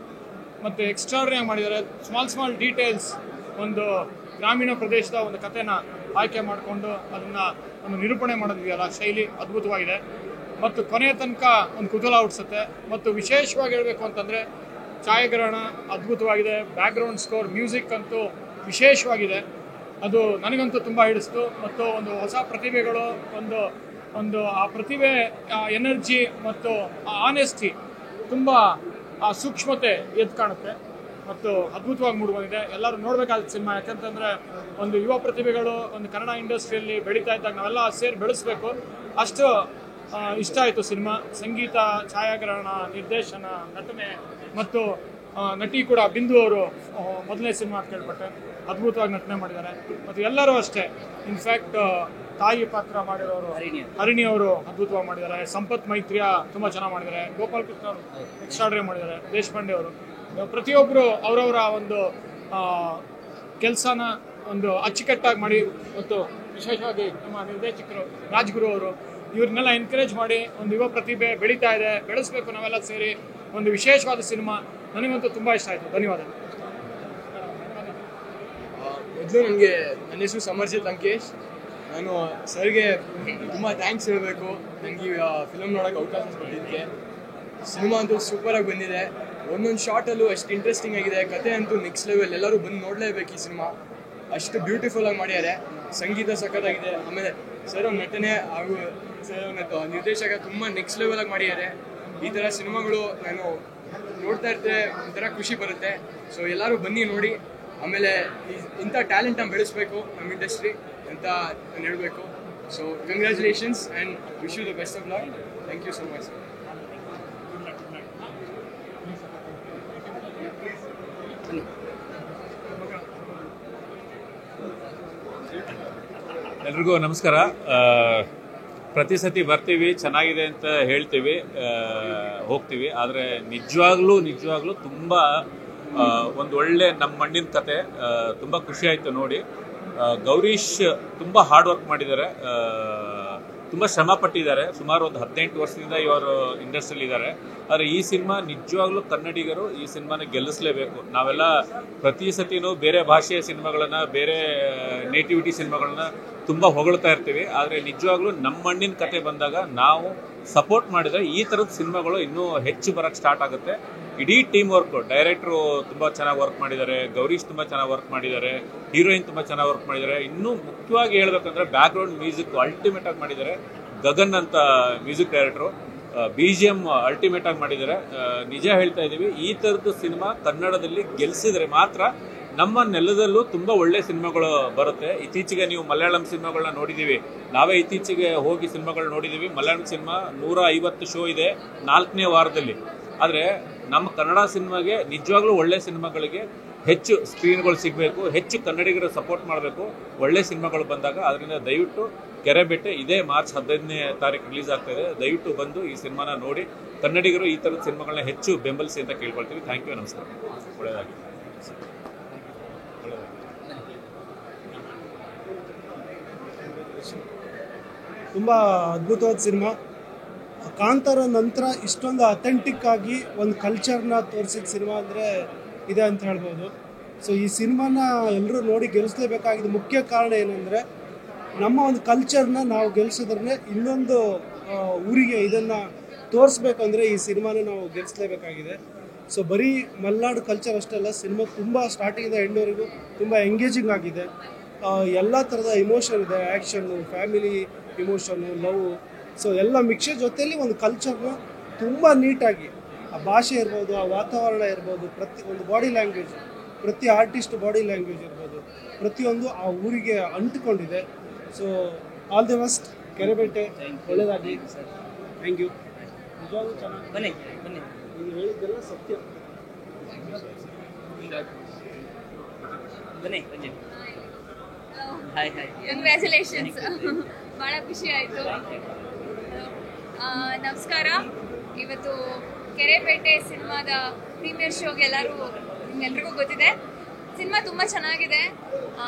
ಮತ್ತು ಎಕ್ಸ್ಟ್ರಾರ್ಡಿನಾಗಿ ಮಾಡಿದ್ದಾರೆ. ಸ್ಮಾಲ್ ಡೀಟೇಲ್ಸ್, ಒಂದು ಗ್ರಾಮೀಣ ಪ್ರದೇಶದ ಒಂದು ಕಥೆನ ಆಯ್ಕೆ ಮಾಡಿಕೊಂಡು ಅದನ್ನು ಒಂದು ನಿರೂಪಣೆ ಮಾಡೋದಿದೆಯಲ್ಲ, ಶೈಲಿ ಅದ್ಭುತವಾಗಿದೆ. ಮತ್ತು ಕೊನೆಯ ತನಕ ಒಂದು ಕುತೂಹಲ ಹುಟ್ಟಿಸುತ್ತೆ. ಮತ್ತು ವಿಶೇಷವಾಗಿ ಹೇಳಬೇಕು ಅಂತಂದರೆ ಛಾಯಾಗ್ರಹಣ ಅದ್ಭುತವಾಗಿದೆ. ಬ್ಯಾಕ್ಗ್ರೌಂಡ್ ಸ್ಕೋರ್, ಮ್ಯೂಸಿಕ್ ಅಂತೂ ವಿಶೇಷವಾಗಿದೆ. ಅದು ನನಗಂತೂ ತುಂಬ ಹಿಡಿಸ್ತು. ಮತ್ತು ಒಂದು ಹೊಸ ಪ್ರತಿಭೆಗಳು, ಒಂದು ಆ ಪ್ರತಿಭೆ, ಎನರ್ಜಿ ಮತ್ತು ಆ ಆನೆಸ್ಟಿ, ತುಂಬ ಆ ಸೂಕ್ಷ್ಮತೆ ಎದ್ದು ಕಾಣುತ್ತೆ ಮತ್ತು ಅದ್ಭುತವಾಗಿ ಮೂಡಿಬಂದಿದೆ. ಎಲ್ಲರೂ ನೋಡಬೇಕಾದ ಸಿನಿಮಾ. ಯಾಕಂತಂದರೆ ಒಂದು ಯುವ ಪ್ರತಿಭೆಗಳು ಒಂದು ಕನ್ನಡ ಇಂಡಸ್ಟ್ರಿಯಲ್ಲಿ ಬೆಳೀತಾ ಇದ್ದಾಗ ನಾವೆಲ್ಲ ಸೇರಿ ಬೆಳೆಸಬೇಕು. ಅಷ್ಟು ಇಷ್ಟ ಆಯಿತು ಸಿನಿಮಾ. ಸಂಗೀತ, ಛಾಯಾಗ್ರಹಣ, ನಿರ್ದೇಶನ, ನಟನೆ ಮತ್ತು ನಟಿ ಕೂಡ ಬಿಂದು ಅವರು ಮೊದಲನೇ ಸಿನಿಮಾ ಅಂತ ಕೇಳ್ಪಟ್ಟೆ, ಅದ್ಭುತವಾಗಿ ನಟನೆ ಮಾಡಿದ್ದಾರೆ. ಮತ್ತು ಎಲ್ಲರೂ ಅಷ್ಟೇ. ಇನ್ಫ್ಯಾಕ್ಟ್ ತಾಯಿ ಪಾತ್ರ ಮಾಡಿರೋರು ಹರಿಣಿ ಅವರು ಅದ್ಭುತವಾಗಿ ಮಾಡಿದ್ದಾರೆ. ಸಂಪತ್ ಮೈತ್ರಿಯ ತುಂಬ ಚೆನ್ನಾಗಿ ಮಾಡಿದ್ದಾರೆ. ಗೋಪಾಲ್ ಕೃಷ್ಣ ಅವರು ಎಕ್ಸ್ಟ್ರಾಡ್ರಿ ಮಾಡಿದ್ದಾರೆ. ದೇಶಪಾಂಡೆ ಅವರು ಪ್ರತಿಯೊಬ್ಬರು ಅವರವರ ಒಂದು ಕೆಲಸನ ಒಂದು ಅಚ್ಚುಕಟ್ಟಾಗಿ ಮಾಡಿ, ಮತ್ತು ವಿಶೇಷವಾಗಿ ನಮ್ಮ ನಿರ್ದೇಶಕರು ರಾಜ್ಗುರು ಅವರು ಇವ್ರನ್ನೆಲ್ಲ ಎನ್ಕರೇಜ್ ಮಾಡಿ ಒಂದು ಯುವ ಪ್ರತಿಭೆ ಬೆಳೀತಾ ಇದೆ, ಬೆಳೆಸಬೇಕು ನಾವೆಲ್ಲ ಸೇರಿ. ಒಂದು ವಿಶೇಷವಾದ ಸಿನಿಮಾ. ನನಗಂತೂ ತುಂಬ ಇಷ್ಟ ಆಯಿತು. ಧನ್ಯವಾದ. ಮೊದಲು ನನ್ನ ಹೆಸರು ಸಮರ್ಜಿತ್ ಅಂಕೇಶ್. ನಾನು ಸರ್ಗೆ ತುಂಬ ಥ್ಯಾಂಕ್ಸ್ ಹೇಳಬೇಕು ನನಗೆ ಈ ಫಿಲಮ್ ನೋಡೋಕ್ಕೆ ಅವಕಾಶ ಕೊಟ್ಟಿದ್ದಕ್ಕೆ. ಸಿನಿಮಾ ಅಂತೂ ಸೂಪರಾಗಿ ಬಂದಿದೆ. ಒಂದೊಂದು ಶಾರ್ಟಲ್ಲೂ ಅಷ್ಟು ಇಂಟ್ರೆಸ್ಟಿಂಗ್ ಆಗಿದೆ. ಕತೆ ಅಂತೂ ನೆಕ್ಸ್ಟ್ ಲೆವೆಲ್. ಎಲ್ಲರೂ ಬಂದು ನೋಡಲೇಬೇಕು ಈ ಸಿನಿಮಾ. ಅಷ್ಟು ಬ್ಯೂಟಿಫುಲ್ಲಾಗಿ ಮಾಡಿದ್ದಾರೆ. ಸಂಗೀತ ಸಖತ್ತಾಗಿದೆ. ಆಮೇಲೆ ಸರ್ ನಟನೆ ಹಾಗೂ ನಿರ್ದೇಶಕ ತುಂಬ ನೆಕ್ಸ್ಟ್ ಲೆವೆಲಾಗಿ ಮಾಡಿದ್ದಾರೆ. ಈ ಥರ ಸಿನಿಮಾಗಳು ನಾನು ನೋಡ್ತಾ ಇರ್ತೇನೆ, ಒಂಥರ ಖುಷಿ ಬರುತ್ತೆ. ಸೊ ಎಲ್ಲರೂ ಬನ್ನಿ ನೋಡಿ. ಆಮೇಲೆ ಇಂಥ ಟ್ಯಾಲೆಂಟ್ನ ಬೆಳೆಸಬೇಕು ನಮ್ಮ ಇಂಡಸ್ಟ್ರಿ ಅಂತ ನಾನು ಹೇಳಬೇಕು. So congratulations and wish you the best of luck. Thank you so much sir. ಎಲ್ರಿಗೂ ನಮಸ್ಕಾರ. ಪ್ರತಿ ಸತಿ ಬರ್ತೀವಿ, ಚೆನ್ನಾಗಿದೆ ಅಂತ ಹೇಳ್ತೀವಿ, ಹೋಗ್ತೀವಿ. ಆದರೆ ನಿಜವಾಗ್ಲೂ ತುಂಬ ಒಂದು ಒಳ್ಳೆ ನಮ್ಮ ಮಣ್ಣಿನ ಕತೆ. ತುಂಬ ಖುಷಿ ಆಯಿತು ನೋಡಿ. ಗೌರೀಶ್ ತುಂಬ ಹಾರ್ಡ್ ವರ್ಕ್ ಮಾಡಿದ್ದಾರೆ, ತುಂಬ ಶ್ರಮ ಪಟ್ಟಿದ್ದಾರೆ. ಸುಮಾರು ಒಂದು 18 ವರ್ಷದಿಂದ ಇವರು ಇಂಡಸ್ಟ್ರಿಯಲ್ಲಿ ಇದ್ದಾರೆ. ಆದರೆ ಈ ಸಿನಿಮಾ ನಿಜವಾಗ್ಲೂ ಕನ್ನಡಿಗರು ಈ ಸಿನಿಮಾನ ಗೆಲ್ಲಿಸಲೇಬೇಕು. ನಾವೆಲ್ಲ ಪ್ರತಿ ಸತಿನೂ ಬೇರೆ ಭಾಷೆಯ ಸಿನಿಮಾಗಳನ್ನು, ಬೇರೆ ನೇಟಿವಿಟಿ ಸಿನಿಮಾಗಳನ್ನ ತುಂಬ ಹೊಗಳ್ತಾ ಇರ್ತೀವಿ. ಆದರೆ ನಿಜವಾಗ್ಲೂ ನಮ್ಮ ಮಣ್ಣಿನ ಕತೆ ಬಂದಾಗ ನಾವು ಸಪೋರ್ಟ್ ಮಾಡಿದರೆ ಈ ಥರದ ಸಿನಿಮಾಗಳು ಇನ್ನೂ ಹೆಚ್ಚು ಬರೋಕ್ಕೆ ಸ್ಟಾರ್ಟ್ ಆಗುತ್ತೆ. ಇಡೀ ಟೀಮ್ ವರ್ಕು, ಡೈರೆಕ್ಟ್ರು ತುಂಬ ಚೆನ್ನಾಗಿ ವರ್ಕ್ ಮಾಡಿದ್ದಾರೆ, ಗೌರೀಶ್ ತುಂಬ ಚೆನ್ನಾಗಿ ವರ್ಕ್ ಮಾಡಿದ್ದಾರೆ, ಹೀರೋಯಿನ್ ತುಂಬ ಚೆನ್ನಾಗಿ ವರ್ಕ್ ಮಾಡಿದ್ದಾರೆ. ಇನ್ನೂ ಮುಖ್ಯವಾಗಿ ಹೇಳ್ಬೇಕಂದ್ರೆ ಬ್ಯಾಕ್ಗ್ರೌಂಡ್ ಮ್ಯೂಸಿಕ್ ಅಲ್ಟಿಮೇಟ್ ಆಗಿ ಮಾಡಿದ್ದಾರೆ. ಗಗನ್ ಅಂತ ಮ್ಯೂಸಿಕ್ ಡೈರೆಕ್ಟ್ರು BGM ಅಲ್ಟಿಮೇಟ್ ಆಗಿ ಮಾಡಿದ್ದಾರೆ. ನಿಜ ಹೇಳ್ತಾ ಇದ್ದೀವಿ, ಈ ಥರದ್ದು ಸಿನಿಮಾ ಕನ್ನಡದಲ್ಲಿ ಗೆಲ್ಲಿಸಿದ್ರೆ ಮಾತ್ರ ನಮ್ಮ ನೆಲದಲ್ಲೂ ತುಂಬ ಒಳ್ಳೆ ಸಿನಿಮಾಗಳು ಬರುತ್ತೆ. ಇತ್ತೀಚೆಗೆ ನೀವು ಮಲಯಾಳಂ ಸಿನಿಮಾಗಳನ್ನ ನೋಡಿದ್ದೀವಿ, ನಾವೇ ಇತ್ತೀಚೆಗೆ ಹೋಗಿ ಸಿನಿಮಾಗಳು ನೋಡಿದ್ದೀವಿ. ಮಲಯಾಳಂ ಸಿನಿಮಾ 150 ಶೋ ಇದೆ 4ನೇ ವಾರದಲ್ಲಿ. ಆದರೆ ನಮ್ಮ ಕನ್ನಡ ಸಿನಿಮಾಗೆ ನಿಜವಾಗ್ಲೂ ಒಳ್ಳೆ ಸಿನಿಮಾಗಳಿಗೆ ಹೆಚ್ಚು ಸ್ಕ್ರೀನ್ಗಳು ಸಿಗಬೇಕು, ಹೆಚ್ಚು ಕನ್ನಡಿಗರು ಸಪೋರ್ಟ್ ಮಾಡಬೇಕು ಒಳ್ಳೆ ಸಿನಿಮಾಗಳು ಬಂದಾಗ. ಅದರಿಂದ ದಯವಿಟ್ಟು ಕೆರೆಬೇಟೆ ಇದೇ ಮಾರ್ಚ್ 15ನೇ ತಾರೀಕು ರಿಲೀಸ್ ಆಗ್ತಾ ಇದೆ. ದಯವಿಟ್ಟು ಬಂದು ಈ ಸಿನಿಮಾನ ನೋಡಿ ಕನ್ನಡಿಗರು ಈ ಥರದ ಸಿನಿಮಾಗಳನ್ನ ಹೆಚ್ಚು ಬೆಂಬಲಿಸಿ ಅಂತ ಕೇಳ್ಕೊಳ್ತೀವಿ. ಥ್ಯಾಂಕ್ ಯು, ನಮಸ್ಕಾರ, ಒಳ್ಳೆಯದಾಗಿ. ತುಂಬ ಅದ್ಭುತವಾದ ಸಿನಿಮಾ. ಕಾಂತಾರ ನಂತರ ಇಷ್ಟೊಂದು ಅಥೆಂಟಿಕ್ ಆಗಿ ಒಂದು ಕಲ್ಚರ್ನ ತೋರಿಸಿದ ಸಿನಿಮಾ ಅಂದರೆ ಇದೆ ಅಂತ ಹೇಳ್ಬೋದು. ಸೊ ಈ ಸಿನಿಮಾನ ಎಲ್ಲರೂ ನೋಡಿ ಗೆಲ್ಲಿಸಲೇಬೇಕಾಗಿದ್ದು ಮುಖ್ಯ ಕಾರಣ ಏನಂದರೆ, ನಮ್ಮ ಒಂದು ಕಲ್ಚರ್ನ ನಾವು ಗೆಲ್ಲಿಸಿದ್ರೆ ಇನ್ನೊಂದು ಊರಿಗೆ ಇದನ್ನು ತೋರಿಸ್ಬೇಕಂದ್ರೆ ಈ ಸಿನಿಮಾನ ನಾವು ಗೆಲ್ಲಿಸಲೇಬೇಕಾಗಿದೆ. ಸೊ ಬರೀ ಮಲೆನಾಡು ಕಲ್ಚರ್ ಅಷ್ಟೇ ಅಲ್ಲ, ಸಿನಿಮಾ ತುಂಬ ಸ್ಟಾರ್ಟಿಂಗಿಂದ ಎಂಡ್ವರೆಗೂ ತುಂಬ ಎಂಗೇಜಿಂಗ್ ಆಗಿದೆ. ಎಲ್ಲ ಥರದ ಇಮೋಷನ್ ಇದೆ, ಆ್ಯಕ್ಷನ್ನು, ಫ್ಯಾಮಿಲಿ ಇಮೋಷನ್ನು, ಲವ್, ಸೊ ಎಲ್ಲ ಮಿಕ್ಸರ್ ಜೊತೆಯಲ್ಲಿ ಒಂದು ಕಲ್ಚರ್ನ ತುಂಬ ನೀಟಾಗಿ ಆ ಭಾಷೆ ಇರ್ಬೋದು, ಆ ವಾತಾವರಣ ಇರ್ಬೋದು, ಪ್ರತಿ ಒಂದು ಬಾಡಿ ಲ್ಯಾಂಗ್ವೇಜ್, ಪ್ರತಿ ಆರ್ಟಿಸ್ಟ್ ಬಾಡಿ ಲ್ಯಾಂಗ್ವೇಜ್ ಇರ್ಬೋದು, ಪ್ರತಿಯೊಂದು ಆ ಊರಿಗೆ ಅಂಟಿಕೊಂಡಿದೆ. So all the best Kerebete, ಒಳ್ಳೆಯದಾಗಿ ಸರ್. Thank you. ನಿಜವಾಗ್ಲೂ ಚೆನ್ನಾಗಿ ಬನ್ನಿ ಬನ್ನಿ, ನೀವು ಹೇಳಿದ್ದೆಲ್ಲ ಸತ್ಯ. ಬನ್ನಿ ಬನ್ನಿ. Hi hi, congratulations. ಭಾಳ ಖುಷಿ ಆಯಿತು. ನಮಸ್ಕಾರ. ಇವತ್ತು ಕೆರೆಪೇಟೆ ಸಿನಿಮಾದ ಪ್ರೀಮಿಯರ್ ಶೋಗೆ ನಿಮ್ಗೆಲ್ರಿಗೂ ಗೊತ್ತಿದೆ. ಸಿನಿಮಾ ತುಂಬ ಚೆನ್ನಾಗಿದೆ.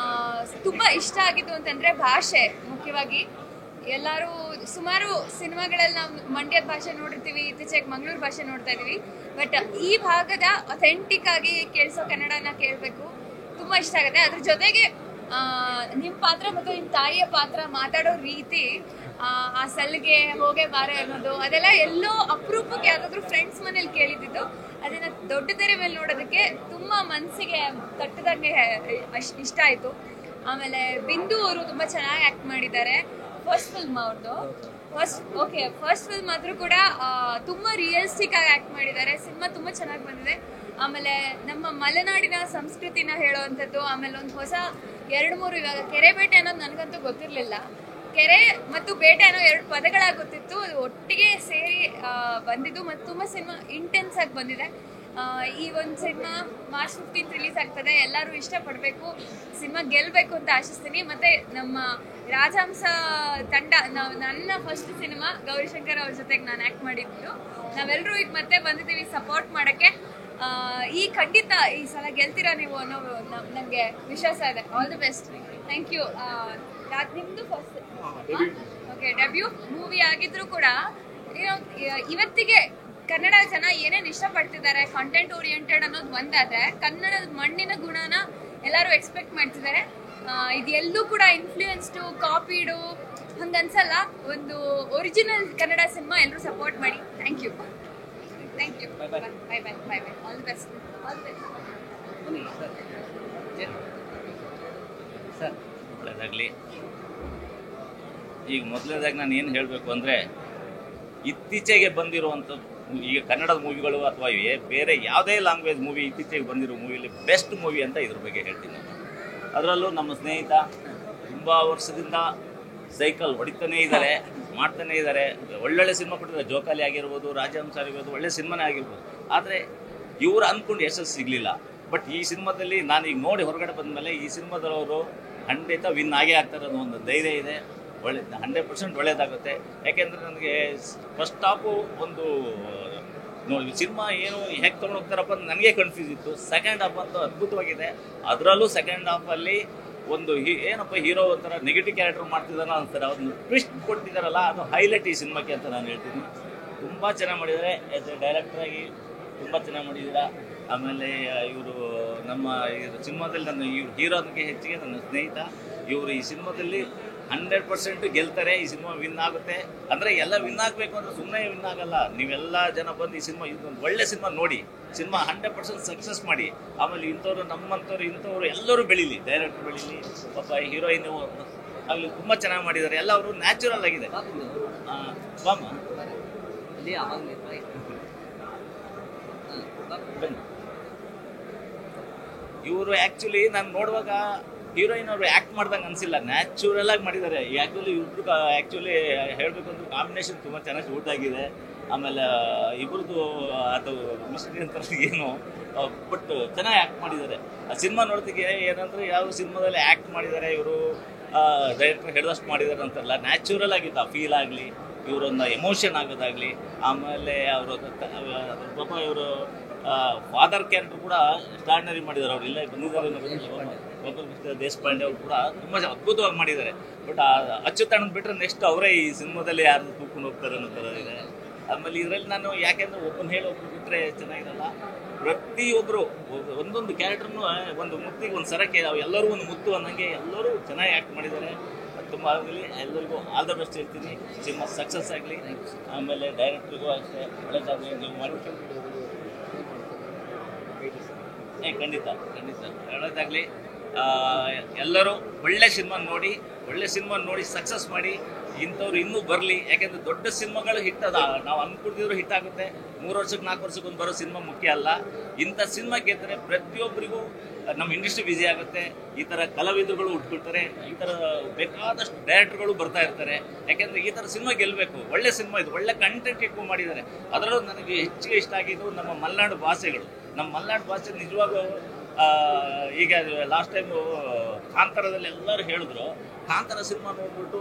ತುಂಬ ಇಷ್ಟ ಆಗಿದ್ದು ಅಂತಂದರೆ ಭಾಷೆ ಮುಖ್ಯವಾಗಿ. ಎಲ್ಲರೂ ಸುಮಾರು ಸಿನಿಮಾಗಳಲ್ಲಿ ನಾವು ಮಂಡ್ಯದ ಭಾಷೆ ನೋಡಿರ್ತೀವಿ, ಇತ್ತೀಚೆಗೆ ಮಂಗಳೂರು ಭಾಷೆ ನೋಡ್ತಾ ಇದ್ದೀವಿ. ಬಟ್ ಈ ಭಾಗದ ಅಥೆಂಟಿಕ್ ಆಗಿ ಕೇಳಿಸೋ ಕನ್ನಡನ ಕೇಳಬೇಕು, ತುಂಬ ಇಷ್ಟ ಆಗುತ್ತೆ. ಅದ್ರ ಜೊತೆಗೆ ನಿಮ್ಮ ಪಾತ್ರ ಮತ್ತು ನಿಮ್ಮ ತಾಯಿಯ ಪಾತ್ರ, ಮಾತಾಡೋ ರೀತಿ, ಆ ಸಲ್ಲಿಗೆ ಹೋಗೆ ಬಾರೆ ಅನ್ನೋದು, ಅದೆಲ್ಲ ಎಲ್ಲೋ ಅಪರೂಪಕ್ಕೆ ಯಾವುದಾದ್ರೂ ಫ್ರೆಂಡ್ಸ್ ಮನೇಲಿ ಕೇಳಿದ್ದು. ಅದನ್ನು ದೊಡ್ಡ ತೆರೆ ಮೇಲೆ ನೋಡೋದಕ್ಕೆ ತುಂಬ ಮನಸ್ಸಿಗೆ ತಟ್ಟದಂಗೆ ಇಷ್ಟ ಆಯಿತು. ಆಮೇಲೆ ಬಿಂದು ಅವರು ತುಂಬ ಚೆನ್ನಾಗಿ ಆ್ಯಕ್ಟ್ ಮಾಡಿದ್ದಾರೆ. ಫಸ್ಟ್ ಫಿಲ್ಮ್ ಅವ್ರದ್ದು. ಫಸ್ಟ್ ಫಿಲ್ಮ್ ಆದರೂ ಕೂಡ ತುಂಬ ರಿಯಲಿಸ್ಟಿಕ್ ಆಗಿ ಆ್ಯಕ್ಟ್ ಮಾಡಿದ್ದಾರೆ. ಸಿನಿಮಾ ತುಂಬ ಚೆನ್ನಾಗಿ ಬಂದಿದೆ. ಆಮೇಲೆ ನಮ್ಮ ಮಲೆನಾಡಿನ ಸಂಸ್ಕೃತಿನ ಹೇಳೋವಂಥದ್ದು, ಆಮೇಲೆ ಒಂದು ಹೊಸ 2-3 ಇವಾಗ ಕೆರೆಬೇಟೆ ಅನ್ನೋದು ನನಗಂತೂ ಗೊತ್ತಿರಲಿಲ್ಲ. ಕೆರೆ ಮತ್ತು ಬೇಟೆ ಅನ್ನೋ 2 ಪದಗಳಾಗಿ ಗೊತ್ತಿತ್ತು, ಅದು ಒಟ್ಟಿಗೆ ಸೇರಿ ಬಂದಿದ್ದು ಮತ್ತು ತುಂಬ ಸಿನಿಮಾ ಇಂಟೆನ್ಸ್ ಆಗಿ ಬಂದಿದೆ. ಈ ಒಂದು ಸಿನಿಮಾ ಮಾರ್ಚ್ 15 ರಿಲೀಸ್ ಆಗ್ತದೆ. ಎಲ್ಲರೂ ಇಷ್ಟಪಡಬೇಕು, ಸಿನಿಮಾ ಗೆಲ್ಲಬೇಕು ಅಂತ ಆಶಿಸ್ತೀನಿ. ಮತ್ತು ನಮ್ಮ ರಾಜಹಂಸ ತಂಡ, ನನ್ನ ಫಸ್ಟ್ ಸಿನಿಮಾ ಗೌರಿಶಂಕರ್ ಅವ್ರ ಜೊತೆಗೆ ನಾನು ಆ್ಯಕ್ಟ್ ಮಾಡಿದ್ದು. ನಾವೆಲ್ಲರೂ ಈಗ ಮತ್ತೆ ಬಂದಿದ್ದೀವಿ ಸಪೋರ್ಟ್ ಮಾಡೋಕ್ಕೆ. ಖಂಡಿತ ಈ ಸಲ ಗೆಲ್ತೀರಾ ನೀವು ಅನ್ನೋ ನನಗೆ ವಿಶ್ವಾಸ ಇದೆ. All the best. Thank you. ನಿಮ್ಮದು ಫಸ್ಟ್ ಡೆಬ್ಯೂ ಮೂವಿ ಆಗಿದ್ರು ಕೂಡ ಇವತ್ತಿಗೆ ಕನ್ನಡ ಜನ ಏನೇನು ಇಷ್ಟಪಡ್ತಿದ್ದಾರೆ, ಕಂಟೆಂಟ್ ಓರಿಯೆಂಟೆಡ್ ಅನ್ನೋದು ಒಂದಾದರೆ, ಕನ್ನಡದ ಮಣ್ಣಿನ ಗುಣನ ಎಲ್ಲರೂ ಎಕ್ಸ್ಪೆಕ್ಟ್ ಮಾಡ್ತಿದ್ದಾರೆ. ಇದೆಲ್ಲೂ ಕೂಡ ಇನ್ಫ್ಲೂಯೆನ್ಸ್ಡು, ಕಾಪಿಡು ಹಂಗನ್ಸಲ್ಲ. ಒಂದು ಒರಿಜಿನಲ್ ಕನ್ನಡ ಸಿನಿಮಾ ಎಲ್ಲರೂ ಸಪೋರ್ಟ್ ಮಾಡಿ. Thank you. Thank you. Bye bye bye bye bye bye. All the best. All the best. Sir ಒಳ್ಳೆಯದಾಗಲಿ. ಈಗ ಮೊದಲನೇದಾಗಿ ನಾನು ಏನು ಹೇಳಬೇಕು ಅಂದರೆ, ಇತ್ತೀಚೆಗೆ ಬಂದಿರುವಂಥ ಈಗ ಕನ್ನಡದ ಮೂವಿಗಳು ಅಥವಾ ಬೇರೆ ಯಾವುದೇ ಲ್ಯಾಂಗ್ವೇಜ್ ಮೂವಿ ಇತ್ತೀಚೆಗೆ ಬಂದಿರೋ ಮೂವಿಯಲ್ಲಿ ಬೆಸ್ಟ್ ಮೂವಿ ಅಂತ ಇದ್ರ ಬಗ್ಗೆ ಹೇಳ್ತೀನಿ. ಅದರಲ್ಲೂ ನಮ್ಮ ಸ್ನೇಹಿತ ತುಂಬ ವರ್ಷದಿಂದ ಸೈಕಲ್ ಹೊಡಿತಾನೇ ಇದ್ದಾರೆ, ಮಾಡ್ತಾನೇ ಇದ್ದಾರೆ. ಒಳ್ಳೊಳ್ಳೆ ಸಿನಿಮಾ ಕೊಟ್ಟಿದ್ದಾರೆ, ಜೋಕಾಲಿ ಆಗಿರ್ಬೋದು, ರಾಜಹಂಸ ಆಗಿರ್ಬೋದು, ಒಳ್ಳೆ ಸಿನಿಮಾನೇ ಆಗಿರ್ಬೋದು. ಆದರೆ ಇವರು ಅಂದ್ಕೊಂಡು ಯಶಸ್ಸು ಸಿಗಲಿಲ್ಲ. ಬಟ್ ಈ ಸಿನಿಮಾದಲ್ಲಿ ನಾನು ಈಗ ನೋಡಿ ಹೊರಗಡೆ ಬಂದಮೇಲೆ ಈ ಸಿನಿಮಾದವರು ಖಂಡಿತ ವಿನ್ ಆಗೇ ಆಗ್ತಾರೆ ಅನ್ನೋ ಒಂದು ಧೈರ್ಯ ಇದೆ. 100% ಒಳ್ಳೆಯದಾಗುತ್ತೆ. ಯಾಕೆಂದರೆ ನನಗೆ ಫಸ್ಟ್ ಹಾಫು ಒಂದು ನೋಡಿ ಸಿನಿಮಾ ಏನು ಹೇಗೆ ತೊಗೊಂಡು ಹೋಗ್ತಾರಪ್ಪ ಅಂತ ನನಗೆ ಕನ್ಫ್ಯೂಸ್ ಇತ್ತು. ಸೆಕೆಂಡ್ ಹಾಫ್ ಅಂತೂ ಅದ್ಭುತವಾಗಿದೆ. ಅದರಲ್ಲೂ ಸೆಕೆಂಡ್ ಹಾಫಲ್ಲಿ ಒಂದು ಏನಪ್ಪ ಹೀರೋ ಒಂಥರ ನೆಗೆಟಿವ್ ಕ್ಯಾರೆಕ್ಟರ್ ಮಾಡ್ತಿದ್ದಾನೋ ಅಂತಾರೆ, ಅದನ್ನು ಟ್ವಿಸ್ಟ್ ಕೊಟ್ಟಿದ್ದಾರಲ್ಲ, ಅದು ಹೈಲೈಟ್ ಈ ಸಿನಿಮಾಕ್ಕೆ ಅಂತ ನಾನು ಹೇಳ್ತೀನಿ. ತುಂಬ ಚೆನ್ನಾಗಿ ಮಾಡಿದ್ದಾರೆ. ಆ್ಯಸ್ ಎ ಡೈರೆಕ್ಟ್ರಾಗಿ ತುಂಬ ಚೆನ್ನಾಗಿ ಮಾಡಿದ್ದೀರಾ. ಆಮೇಲೆ ಇವರು ನಮ್ಮ ಸಿನಿಮಾದಲ್ಲಿ ನನ್ನ ಹೀರೋನಿಗೆ ಹೆಚ್ಚಿಗೆ ನನ್ನ ಸ್ನೇಹಿತ, ಇವರು ಈ ಸಿನಿಮಾದಲ್ಲಿ 100% ಗೆಲ್ತಾರೆ. ಈ ಸಿನಿಮಾ ವಿನ್ ಆಗುತ್ತೆ. ಅಂದರೆ ಎಲ್ಲ ವಿನ್ ಆಗಬೇಕು ಅಂದರೆ ಸುಮ್ಮನೆ ವಿನ್ ಆಗಲ್ಲ. ನೀವೆಲ್ಲ ಜನ ಬಂದು ಈ ಸಿನಿಮಾ ಇದೊಂದು ಒಳ್ಳೆ ಸಿನಿಮಾ ನೋಡಿ, ಸಿನಿಮಾ 100% ಸಕ್ಸಸ್ ಮಾಡಿ. ಆಮೇಲೆ ಇಂಥವ್ರು ಇಂಥವ್ರು ಎಲ್ಲರೂ ಬೆಳೀಲಿ, ಡೈರೆಕ್ಟರ್ ಬೆಳೀಲಿ, ಪಾಪ ಹೀರೋಯಿನ್ ಆಗಲಿ ತುಂಬ ಚೆನ್ನಾಗಿ ಮಾಡಿದ್ದಾರೆ. ಎಲ್ಲ ಅವರು ನ್ಯಾಚುರಲ್ ಆಗಿದೆ. ಬಾಮ ಇವರು ಆ್ಯಕ್ಚುಲಿ ನಾನು ನೋಡುವಾಗ ಹೀರೋಯಿನ್ ಅವರು ಆ್ಯಕ್ಟ್ ಮಾಡ್ದಂಗೆ ಅನಿಸಿಲ್ಲ, ನ್ಯಾಚುರಲ್ ಆಗಿ ಮಾಡಿದ್ದಾರೆ. ಆ್ಯಕ್ಚುಲಿ ಇಬ್ರು ಆ್ಯಕ್ಚುಲಿ ಹೇಳಬೇಕು ಅಂದ್ರೆ ಕಾಂಬಿನೇಷನ್ ತುಂಬ ಚೆನ್ನಾಗಿ ಶೂಟ್ ಆಗಿದೆ. ಆಮೇಲೆ ಇಬ್ಬರದು ಅದು ಮಿಸ್ಟ್ರಿ ಅಂತ ಏನು ಬಟ್ ಚೆನ್ನಾಗಿ ಆ್ಯಕ್ಟ್ ಮಾಡಿದ್ದಾರೆ. ಆ ಸಿನಿಮಾ ನೋಡ್ತಿಗೆ ಏನಂದರೆ ಯಾವ ಸಿನಿಮಾದಲ್ಲಿ ಆ್ಯಕ್ಟ್ ಮಾಡಿದ್ದಾರೆ ಇವರು, ಡೈರೆಕ್ಟರ್ ಹೇಳಿದಷ್ಟು ಮಾಡಿದ್ದಾರೆ ಅಂತಲ್ಲ, ನ್ಯಾಚುರಲ್ ಆಗಿತ್ತು ಆ ಫೀಲ್ ಆಗಲಿ, ಇವರೊಂದು ಎಮೋಷನ್ ಆಗೋದಾಗಲಿ. ಆಮೇಲೆ ಅವರು ಪಾಪ ಇವರು ಫಾದರ್ ಕ್ಯಾರೆಕ್ಟರ್ ಕೂಡ ಎಕ್ಸ್ಟ್ರಾರ್ಡಿನರಿ ಮಾಡಿದ್ದಾರೆ. ಅವ್ರು ಇಲ್ಲೇ ಬಂದಿದ್ದಾರೆ, ಗೋಪಾಲ್ ಕೃಷ್ಣ ದೇಶಪಾಂಡೆ ಅವರು ಕೂಡ ತುಂಬ ಅದ್ಭುತವಾಗಿ ಮಾಡಿದ್ದಾರೆ. ಬಟ್ ಅಚ್ಚುತಣ್ಣನ ಬಿಟ್ಟರೆ ನೆಕ್ಸ್ಟ್ ಅವರೇ ಈ ಸಿನಿಮಾದಲ್ಲಿ ಯಾರು ತೂಕೊಂಡು ಹೋಗ್ತಾರೆ ಅನ್ನೋ ಥರ ಇದೆ. ಆಮೇಲೆ ಇದರಲ್ಲಿ ನಾನು ಯಾಕೆಂದ್ರೆ ಒಬ್ಬನ ಹೇಳಿ ಒಬ್ಬರು ಬಿಟ್ಟರೆ ಚೆನ್ನಾಗಿರಲ್ಲ, ಪ್ರತಿಯೊಬ್ಬರು ಒಂದೊಂದು ಕ್ಯಾರೆಕ್ಟರ್ನು ಒಂದು ಮುತ್ತಿಗೆ ಒಂದು ಸರಕ್ಕೆ ಎಲ್ಲರೂ ಒಂದು ಮುತ್ತು ಅನ್ನಂಗೆ ಎಲ್ಲರೂ ಚೆನ್ನಾಗಿ ಆ್ಯಕ್ಟ್ ಮಾಡಿದ್ದಾರೆ. ತುಂಬ ಆಗಲಿ, ಎಲ್ಲರಿಗೂ ಆಲ್ ದ ಬೆಸ್ಟ್ ಹೇಳ್ತೀನಿ. ಸಿನಿಮಾ ಸಕ್ಸಸ್ ಆಗಲಿ. ಆಮೇಲೆ ಡೈರೆಕ್ಟ್ರಿಗೂ ಅಷ್ಟೇ ಒಳ್ಳೆದಾಗಲಿ. ನೀವು ಮಾಡಿ ಖಂಡಿತ ಒಳ್ಳೆದಾಗಲಿ. ಎಲ್ಲರೂ ಒಳ್ಳೆ ಸಿನಿಮಾ ನೋಡಿ ಸಕ್ಸಸ್ ಮಾಡಿ. ಇಂಥವ್ರು ಇನ್ನೂ ಬರಲಿ, ಯಾಕೆಂದರೆ ದೊಡ್ಡ ಸಿನಿಮಾಗಳು ಹಿಟ್ ಅದ, ನಾವು ಅಂದ್ಕೊಂಡಿದ್ರು ಹಿಟ್ ಆಗುತ್ತೆ. 3 ವರ್ಷಕ್ಕೆ 4 ವರ್ಷಕ್ಕೊಂದು ಬರೋ ಸಿನಿಮಾ ಮುಖ್ಯ ಅಲ್ಲ. ಇಂಥ ಸಿನಿಮಾ ಗೆದ್ದರೆ ಪ್ರತಿಯೊಬ್ಬರಿಗೂ ನಮ್ಮ ಇಂಡಸ್ಟ್ರಿ ಬ್ಯುಸಿ ಆಗುತ್ತೆ. ಈ ಥರ ಕಲಾವಿದರುಗಳು ಉಟ್ಕೊಳ್ತಾರೆ, ಈ ಥರ ಬೇಕಾದಷ್ಟು ಡೈರೆಕ್ಟರ್ಗಳು ಬರ್ತಾ ಇರ್ತಾರೆ. ಯಾಕೆಂದರೆ ಈ ಥರ ಸಿನಿಮಾ ಗೆಲ್ಲಬೇಕು. ಒಳ್ಳೆ ಸಿನಿಮಾ ಇದು, ಒಳ್ಳೆ ಕಂಟೆಂಟ್ ఎక్కువ ಮಾಡಿದ್ದಾರೆ. ಅದರಲ್ಲೂ ನನಗೆ ಹೆಚ್ಚಿಗೆ ಇಷ್ಟ ಆಗಿದ್ದು ನಮ್ಮ ಮಲೆನಾಡು ಭಾಷೆಗಳು. ನಮ್ಮ ಮಲೆನಾಡು ಭಾಷೆ ನಿಜವಾಗೂ ಈಗ ಲಾಸ್ಟ್ ಟೈಮು ಕಾಂತಾರದಲ್ಲಿ ಎಲ್ಲರೂ ಹೇಳಿದ್ರು, ಕಾಂತಾರ ಸಿನಿಮಾ ನೋಡ್ಬಿಟ್ಟು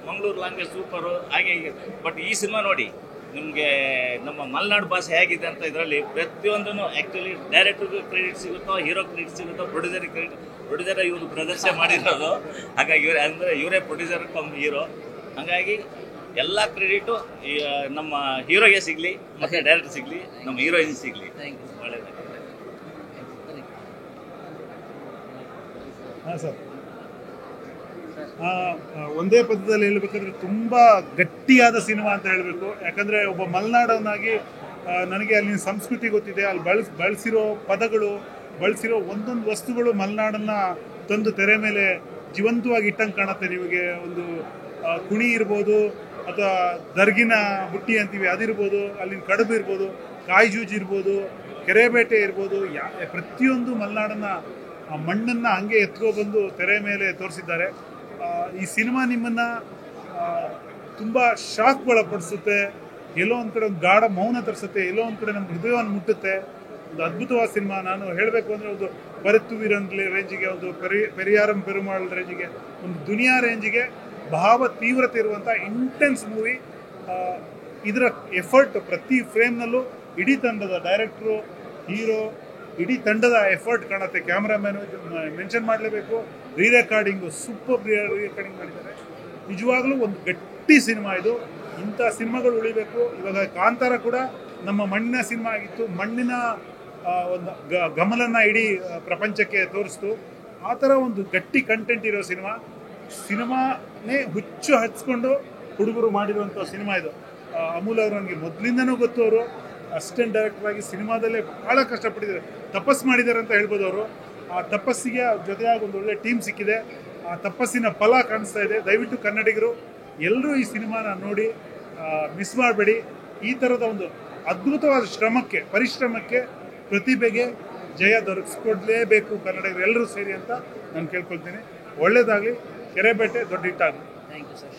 ಮಂಗಳೂರು ಲ್ಯಾಂಗ್ವೇಜ್ ಸೂಪರು ಹಾಗೆ ಹೀಗೆ. ಬಟ್ ಈ ಸಿನಿಮಾ ನೋಡಿ ನಿಮಗೆ ನಮ್ಮ ಮಲೆನಾಡು ಭಾಷೆ ಹೇಗಿದೆ ಅಂತ ಇದರಲ್ಲಿ ಪ್ರತಿಯೊಂದೂ ಆ್ಯಕ್ಚುಲಿ ಡೈರೆಕ್ಟರ್ಗೂ ಕ್ರೆಡಿಟ್ ಸಿಗುತ್ತೋ, ಹೀರೋ ಕ್ರೆಡಿಟ್ ಸಿಗುತ್ತೋ, ಪ್ರೊಡ್ಯೂಸರ್ ಇವರು ಪ್ರದರ್ಶನ ಮಾಡಿರೋದು. ಹಾಗಾಗಿ ಇವರೇ ಪ್ರೊಡ್ಯೂಸರ್ ಕಮ್ ಹೀರೋ. ಹಾಗಾಗಿ ಎಲ್ಲ ಕ್ರೆಡಿಟು ನಮ್ಮ ಹೀರೋಗೆ ಸಿಗಲಿ, ಮತ್ತು ಡೈರೆಕ್ಟರ್ ಸಿಗಲಿ, ನಮ್ಮ ಹೀರೋಯಿನ್ ಸಿಗಲಿ. ಒಳ್ಳೆಯದಾಗಿ. ಹಾಂ ಸರ್, ಒಂದೇ ಪದದಲ್ಲಿ ಹೇಳ್ಬೇಕಂದ್ರೆ ತುಂಬ ಗಟ್ಟಿಯಾದ ಸಿನಿಮಾ ಅಂತ ಹೇಳಬೇಕು. ಯಾಕಂದರೆ ಒಬ್ಬ ಮಲೆನಾಡವನಾಗಿ ನನಗೆ ಅಲ್ಲಿನ ಸಂಸ್ಕೃತಿ ಗೊತ್ತಿದೆ. ಅಲ್ಲಿ ಬಳಸಿರೋ ಪದಗಳು, ಬಳಸಿರೋ ಒಂದೊಂದು ವಸ್ತುಗಳು ಮಲೆನಾಡನ್ನು ತಂದು ತೆರೆ ಮೇಲೆ ಜೀವಂತವಾಗಿ ಇಟ್ಟಂಗೆ ಕಾಣುತ್ತೆ. ನಿಮಗೆ ಒಂದು ಕುಣಿ ಇರ್ಬೋದು, ಅಥವಾ ದರ್ಗಿನ ಬುಟ್ಟಿ ಅಂತೀವಿ ಅದಿರ್ಬೋದು, ಅಲ್ಲಿನ ಕಡುಬು ಇರ್ಬೋದು, ಕಾಯಿ ಜೂಜ್ ಇರ್ಬೋದು, ಕೆರೆಬೇಟೆ ಇರ್ಬೋದು, ಪ್ರತಿಯೊಂದು ಮಲೆನಾಡನ್ನು ಆ ಮಣ್ಣನ್ನು ಹಂಗೆ ಎತ್ಕೊಬಂದು ತೆರೆ ಮೇಲೆ ತೋರಿಸಿದ್ದಾರೆ. ಈ ಸಿನಿಮಾ ನಿಮ್ಮನ್ನು ತುಂಬ ಶಾಕ್ ಒಳಪಡಿಸುತ್ತೆ. ಎಲ್ಲೋ ಒಂದು ಕಡೆ ಒಂದು ಗಾಢ ಮೌನ ತರಿಸುತ್ತೆ, ಎಲ್ಲೋ ಒಂದು ಕಡೆ ನಮ್ಮ ಹೃದಯವನ್ನು ಮುಟ್ಟುತ್ತೆ. ಒಂದು ಅದ್ಭುತವಾದ ಸಿನಿಮಾ. ನಾನು ಹೇಳಬೇಕು ಅಂದರೆ ಒಂದು ಪರತ್ತು ವೀರನ್ ರೇಂಜಿಗೆ, ಒಂದು ಪೆರಿಯಾರಂ ಪೆರುಮಾಳ್ ರೇಂಜಿಗೆ, ಒಂದು ದುನಿಯಾ ರೇಂಜಿಗೆ ಭಾವ ತೀವ್ರತೆ ಇರುವಂಥ ಇಂಟೆನ್ಸ್ ಮೂವಿ. ಇದರ ಎಫರ್ಟ್ ಪ್ರತಿ ಫ್ರೇಮ್ನಲ್ಲೂ ಇಡೀ ತಂಡದ ಡೈರೆಕ್ಟ್ರು, ಹೀರೋ, ಇಡೀ ತಂಡದ ಎಫರ್ಟ್ ಕಾಣುತ್ತೆ. ಕ್ಯಾಮ್ರಾಮ್ಯಾನು ಮೆನ್ಷನ್ ಮಾಡಲೇಬೇಕು. ರೀರೆಕಾರ್ಡಿಂಗು ಸೂಪರ್ ರೀರೆಕಾರ್ಡಿಂಗ್ ಮಾಡಿದ್ದಾರೆ. ನಿಜವಾಗ್ಲೂ ಒಂದು ಗಟ್ಟಿ ಸಿನಿಮಾ ಇದು. ಇಂಥ ಸಿನಿಮಾಗಳು ಉಳಿಬೇಕು. ಇವಾಗ ಕಾಂತಾರ ಕೂಡ ನಮ್ಮ ಮಣ್ಣಿನ ಸಿನಿಮಾ ಆಗಿತ್ತು. ಮಣ್ಣಿನ ಒಂದು ಗಮಲನ್ನು ಇಡೀ ಪ್ರಪಂಚಕ್ಕೆ ತೋರಿಸ್ತು. ಆ ಥರ ಒಂದು ಗಟ್ಟಿ ಕಂಟೆಂಟ್ ಇರೋ ಸಿನಿಮಾನೇ ಹುಚ್ಚು ಹಚ್ಕೊಂಡು ಹುಡುಗರು ಮಾಡಿರುವಂಥ ಸಿನಿಮಾ ಇದು. ಅಮೂಲ್ ಅವರು ನನಗೆ ಮೊದಲಿಂದನೂ ಗೊತ್ತು. ಅವರು ಅಸಿಸ್ಟೆಂಟ್ ಡೈರೆಕ್ಟರ್ ಆಗಿ ಸಿನಿಮಾದಲ್ಲೇ ಭಾಳ ಕಷ್ಟಪಟ್ಟಿದ್ದಾರೆ, ತಪಸ್ಸು ಮಾಡಿದ್ದಾರೆ ಅಂತ ಹೇಳ್ಬೋದು ಅವರು. ಆ ತಪಸ್ಸಿಗೆ ಜೊತೆಯಾಗಿ ಒಂದು ಒಳ್ಳೆ ಟೀಮ್ ಸಿಕ್ಕಿದೆ. ಆ ತಪಸ್ಸಿನ ಫಲ ಕಾಣಿಸ್ತಾ ಇದೆ. ದಯವಿಟ್ಟು ಕನ್ನಡಿಗರು ಎಲ್ಲರೂ ಈ ಸಿನಿಮಾನ ನೋಡಿ ಮಿಸ್ ಮಾಡಬೇಡಿ. ಈ ಥರದ ಒಂದು ಅದ್ಭುತವಾದ ಪರಿಶ್ರಮಕ್ಕೆ ಪ್ರತಿಭೆಗೆ ಜಯ ದೊರಕಿಸ್ಕೊಡ್ಲೇಬೇಕು ಕನ್ನಡಿಗರು ಎಲ್ಲರೂ ಸೇರಿ ಅಂತ ನಾನು ಕೇಳ್ಕೊಳ್ತೀನಿ. ಒಳ್ಳೇದಾಗಲಿ. ಕೆರೆಬೇಟೆ ದೊಡ್ಡ ಹಿಟ್ಟಾಗಲಿ. Thank you sir.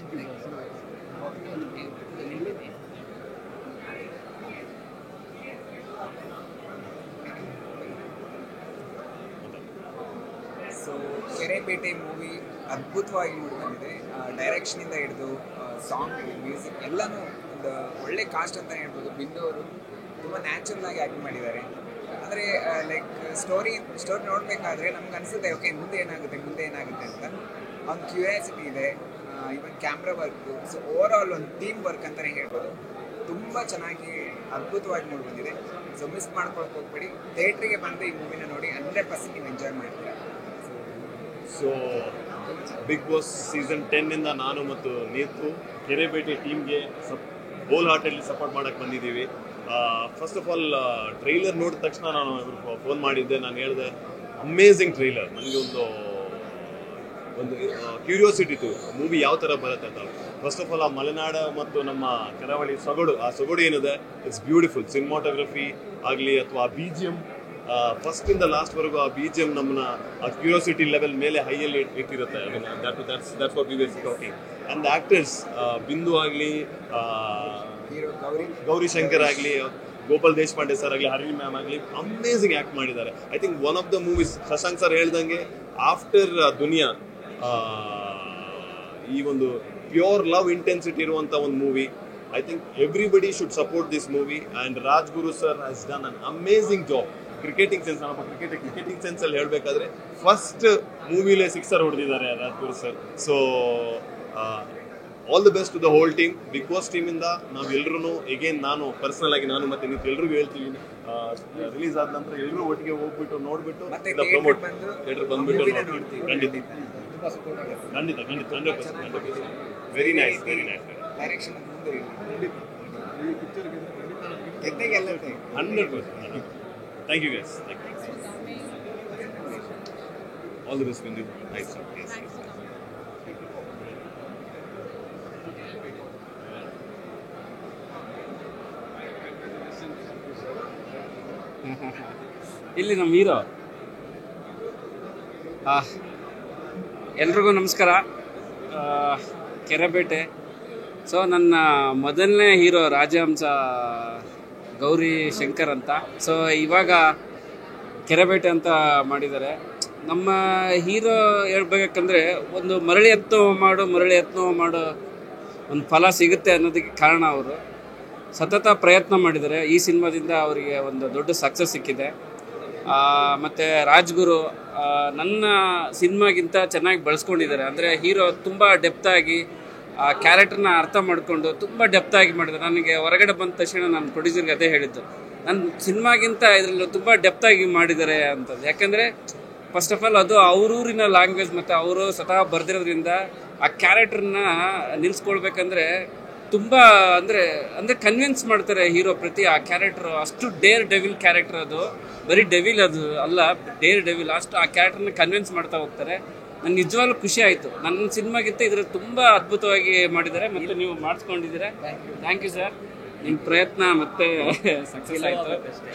So Kerebete movie ಅದ್ಭುತವಾಗಿ ಮೂಡಿ ಬಂದಿದೆ. ಡೈರೆಕ್ಷನಿಂದ ಹಿಡಿದು ಸಾಂಗ್, ಮ್ಯೂಸಿಕ್ ಎಲ್ಲನೂ ಒಂದು ಒಳ್ಳೆ ಕಾಸ್ಟ್ ಅಂತ ಹೇಳ್ಬೋದು. ಬಿಂದು ಅವರು ತುಂಬ ನ್ಯಾಚುರಲ್ ಆಗಿ ಆ್ಯಕ್ಟ್ ಮಾಡಿದ್ದಾರೆ. ಅಂದರೆ ಲೈಕ್ ಸ್ಟೋರಿ ನೋಡಬೇಕಾದ್ರೆ ನಮ್ಗೆ ಅನಿಸುತ್ತೆ ಓಕೆ ಮುಂದೆ ಏನಾಗುತ್ತೆ ಅಂತ ಒಂದು ಕ್ಯೂರಿಯಾಸಿಟಿ ಇದೆ. Even camera work, so over all ಒಂದು ಟೀಮ್ ವರ್ಕ್ ಅಂತಲೇ ಹೇಳ್ಬೋದು. ತುಂಬ ಚೆನ್ನಾಗಿ ಅದ್ಭುತವಾಗಿ ಮೂಡಿ ಬಂದಿದೆ. ಸೊ ಮಿಸ್ ಮಾಡ್ಕೊಳಕ್ಕೆ ಹೋಗ್ಬೇಡಿ. ಥಿಯೇಟ್ರಿಗೆ ಬಂದು ಈ ಮೂವಿನ ನೋಡಿ 100% ನೀವು ಎಂಜಾಯ್ ಮಾಡ್ತೀರಾ. ಸೊ ಬಿಗ್ ಬಾಸ್ ಸೀಸನ್ 10 ನಾನು ಮತ್ತು ನೀತು ಕೆರೆಬೇಟೆ ಟೀಮ್ಗೆ ಹೋಲ್ ಹಾರ್ಟೆಡ್ಲಿ ಸಪೋರ್ಟ್ ಮಾಡೋಕ್ಕೆ ಬಂದಿದ್ದೀವಿ. ಫಸ್ಟ್ ಆಫ್ ಆಲ್ ಟ್ರೈಲರ್ ನೋಡಿದ ತಕ್ಷಣ ನಾನು ಇವ್ರಿಗೆ ಫೋನ್ ಮಾಡಿದ್ದೆ. ನಾನು ಹೇಳಿದೆ ಅಮೇಝಿಂಗ್ ಟ್ರೈಲರ್. ನನಗೆ ಒಂದು ಕ್ಯೂರಿಯಾಸಿಟಿ ಇತ್ತು ಮೂವಿ ಯಾವ ಥರ ಬರುತ್ತೆ ಅಂತ. ಫಸ್ಟ್ ಆಫ್ ಆಲ್ ಆ ಮಲೆನಾಡ ಮತ್ತು ನಮ್ಮ ಕರಾವಳಿ ಸೊಗಡು, ಆ ಸೊಗಡು ಏನಿದೆ ಇಟ್ಸ್ ಬ್ಯೂಟಿಫುಲ್. ಸಿನಿಮಾಟೋಗ್ರಫಿ ಆಗಲಿ ಅಥವಾ ಆ BGM, ಫಸ್ಟ್ ಇಂದ ಲಾಸ್ಟ್ ವರೆಗೂ ಆ BGM ನಮ್ಮನ್ನ ಆ ಕ್ಯೂರಿಯಾಸಿಟಿ ಲೆವೆಲ್ ಮೇಲೆ ಹೈಯಲ್ಲಿ ಇಟ್ಟಿರುತ್ತೆ. That's what we were talking. And actors, Bindu ಆಗಲಿ, ಗೌರಿ ಶಂಕರ್ ಆಗಲಿ, ಗೋಪಾಲ್ ದೇಶಪಾಂಡೆ ಸರ್ ಆಗಲಿ, ಹರಿಣಿ ಮ್ಯಾಮ್ ಆಗಲಿ, ಅಮೇಝಿಂಗ್ ಆ್ಯಕ್ಟ್ ಮಾಡಿದ್ದಾರೆ. I think one of the movies, Shashank sir ಹೇಳ್ದಂಗೆ ಆಫ್ಟರ್ ದುನಿಯಾ, ಈ ಒಂದು ಪ್ಯೂರ್ ಲವ್ ಇಂಟೆನ್ಸಿಟಿ ಇರುವಂಥ ಒಂದು movie. I think everybody should support this movie. And Rajguru sir has done an amazing job. Cricketing sense, ನಮ್ಮ cricketing ಸೆನ್ಸಲ್ಲಿ ಹೇಳಬೇಕಾದ್ರೆ first ಮೂವಿಲೇ 6 ಹೊಡೆದಿದ್ದಾರೆ Rajguru sir. So all the best to the whole team. Big boss ಟೀಮಿಂದ ನಾವೆಲ್ಲರೂ again, ನಾನು personal ಆಗಿ ನಾನು ಮತ್ತೆ ನೀವು ಎಲ್ರಿಗೂ ಹೇಳ್ತೀವಿ, ರಿಲೀಸ್ ಆದ ನಂತರ ಎಲ್ಲರೂ ಒಟ್ಟಿಗೆ ಹೋಗ್ಬಿಟ್ಟು ನೋಡ್ಬಿಟ್ಟು ಪ್ರಮೋಟ್ ಥಿಯೇಟರ್ ಬಂದ್ಬಿಟ್ಟು ಖಂಡಿತ 100%. Very nice. Direction 100%. Thank you guys. Thank you. All the best, Bindu. Nice job. Yes. ಇಲ್ಲಿ ನಮ್ಮ ಹೀರೋ. ಎಲ್ರಿಗೂ ನಮಸ್ಕಾರ. ಕೆರೆಬೇಟೆ. ಸೊ ನನ್ನ ಮೊದಲನೇ ಹೀರೋ ರಾಜಹಂಸ ಗೌರಿ ಶಂಕರ್ ಅಂತ. ಸೊ ಇವಾಗ ಕೆರೆಬೇಟೆ ಅಂತ ಮಾಡಿದ್ದಾರೆ. ನಮ್ಮ ಹೀರೋ ಹೇಳ್ಬೇಕಂದ್ರೆ ಒಂದು ಮರಳಿ ಯತ್ನ ಮಾಡೋ ಒಂದು ಫಲ ಸಿಗುತ್ತೆ ಅನ್ನೋದಕ್ಕೆ ಕಾರಣ ಅವರು ಸತತ ಪ್ರಯತ್ನ ಮಾಡಿದ್ದಾರೆ. ಈ ಸಿನಿಮಾದಿಂದ ಅವರಿಗೆ ಒಂದು ದೊಡ್ಡ ಸಕ್ಸಸ್ ಸಿಕ್ಕಿದೆ. ಮತ್ತು ರಾಜ್ಗುರು ನನ್ನ ಸಿನಿಮಾಗಿಂತ ಚೆನ್ನಾಗಿ ಬಳಸ್ಕೊಂಡಿದ್ದಾರೆ. ಅಂದರೆ ಹೀರೋ ತುಂಬ ಡೆಪ್ತಾಗಿ ಆ ಕ್ಯಾರೆಕ್ಟರ್ನ ಅರ್ಥ ಮಾಡಿಕೊಂಡು ತುಂಬ ಡೆಪ್ತಾಗಿ ಮಾಡಿದ್ದಾರೆ. ನನಗೆ ಹೊರಗಡೆ ಬಂದ ತಕ್ಷಣ ನಾನು ಪ್ರೊಡ್ಯೂಸರ್ಗೆ ಅದೇ ಹೇಳಿದ್ದು, ನನ್ನ ಸಿನಿಮಾಗಿಂತ ಇದರಲ್ಲಿ ತುಂಬ ಡೆಪ್ತಾಗಿ ಮಾಡಿದ್ದಾರೆ ಅಂತದ್ದು. ಯಾಕೆಂದರೆ ಫಸ್ಟ್ ಆಫ್ ಆಲ್ ಅದು ಅವರೂರಿನ ಲ್ಯಾಂಗ್ವೇಜ್ ಮತ್ತು ಅವರು ಸ್ವತಃ ಬರೆದಿರೋದ್ರಿಂದ ಆ ಕ್ಯಾರೆಕ್ಟರ್ನ ನಿಲ್ಲಿಸ್ಕೊಳ್ಬೇಕಂದ್ರೆ ತುಂಬ ಅಂದರೆ ಕನ್ವಿನ್ಸ್ ಮಾಡ್ತಾರೆ ಹೀರೋ ಪ್ರತಿ ಆ ಕ್ಯಾರೆಕ್ಟರ್. ಅಷ್ಟು ಡೇರ್ ಡೆವಿಲ್ ಕ್ಯಾರೆಕ್ಟರ್, ಅದು ಬರೀ ಡೆವಿಲ್ ಅದು ಅಲ್ಲ, ಡೇರ್ ಡೆವಿಲ್. ಅಷ್ಟು ಆ ಕ್ಯಾರೆಕ್ಟರ್ನ ಕನ್ವಿನ್ಸ್ ಮಾಡ್ತಾ ಹೋಗ್ತಾರೆ. ನನಗೆ ನಿಜವಾಗ್ಲೂ ಖುಷಿ ಆಯಿತು. ನನ್ನ ಸಿನಿಮಾಗಿಂತ ಇದರಲ್ಲಿ ತುಂಬ ಅದ್ಭುತವಾಗಿ ಮಾಡಿದ್ದಾರೆ ಮತ್ತು ನೀವು ಮಾಡಿಸ್ಕೊಂಡಿದ್ದೀರಾ. Thank you sir. ನಿಮ್ಮ ಪ್ರಯತ್ನ ಮತ್ತೆ ಸಕ್ಸಸ್ ಆಯಿತು.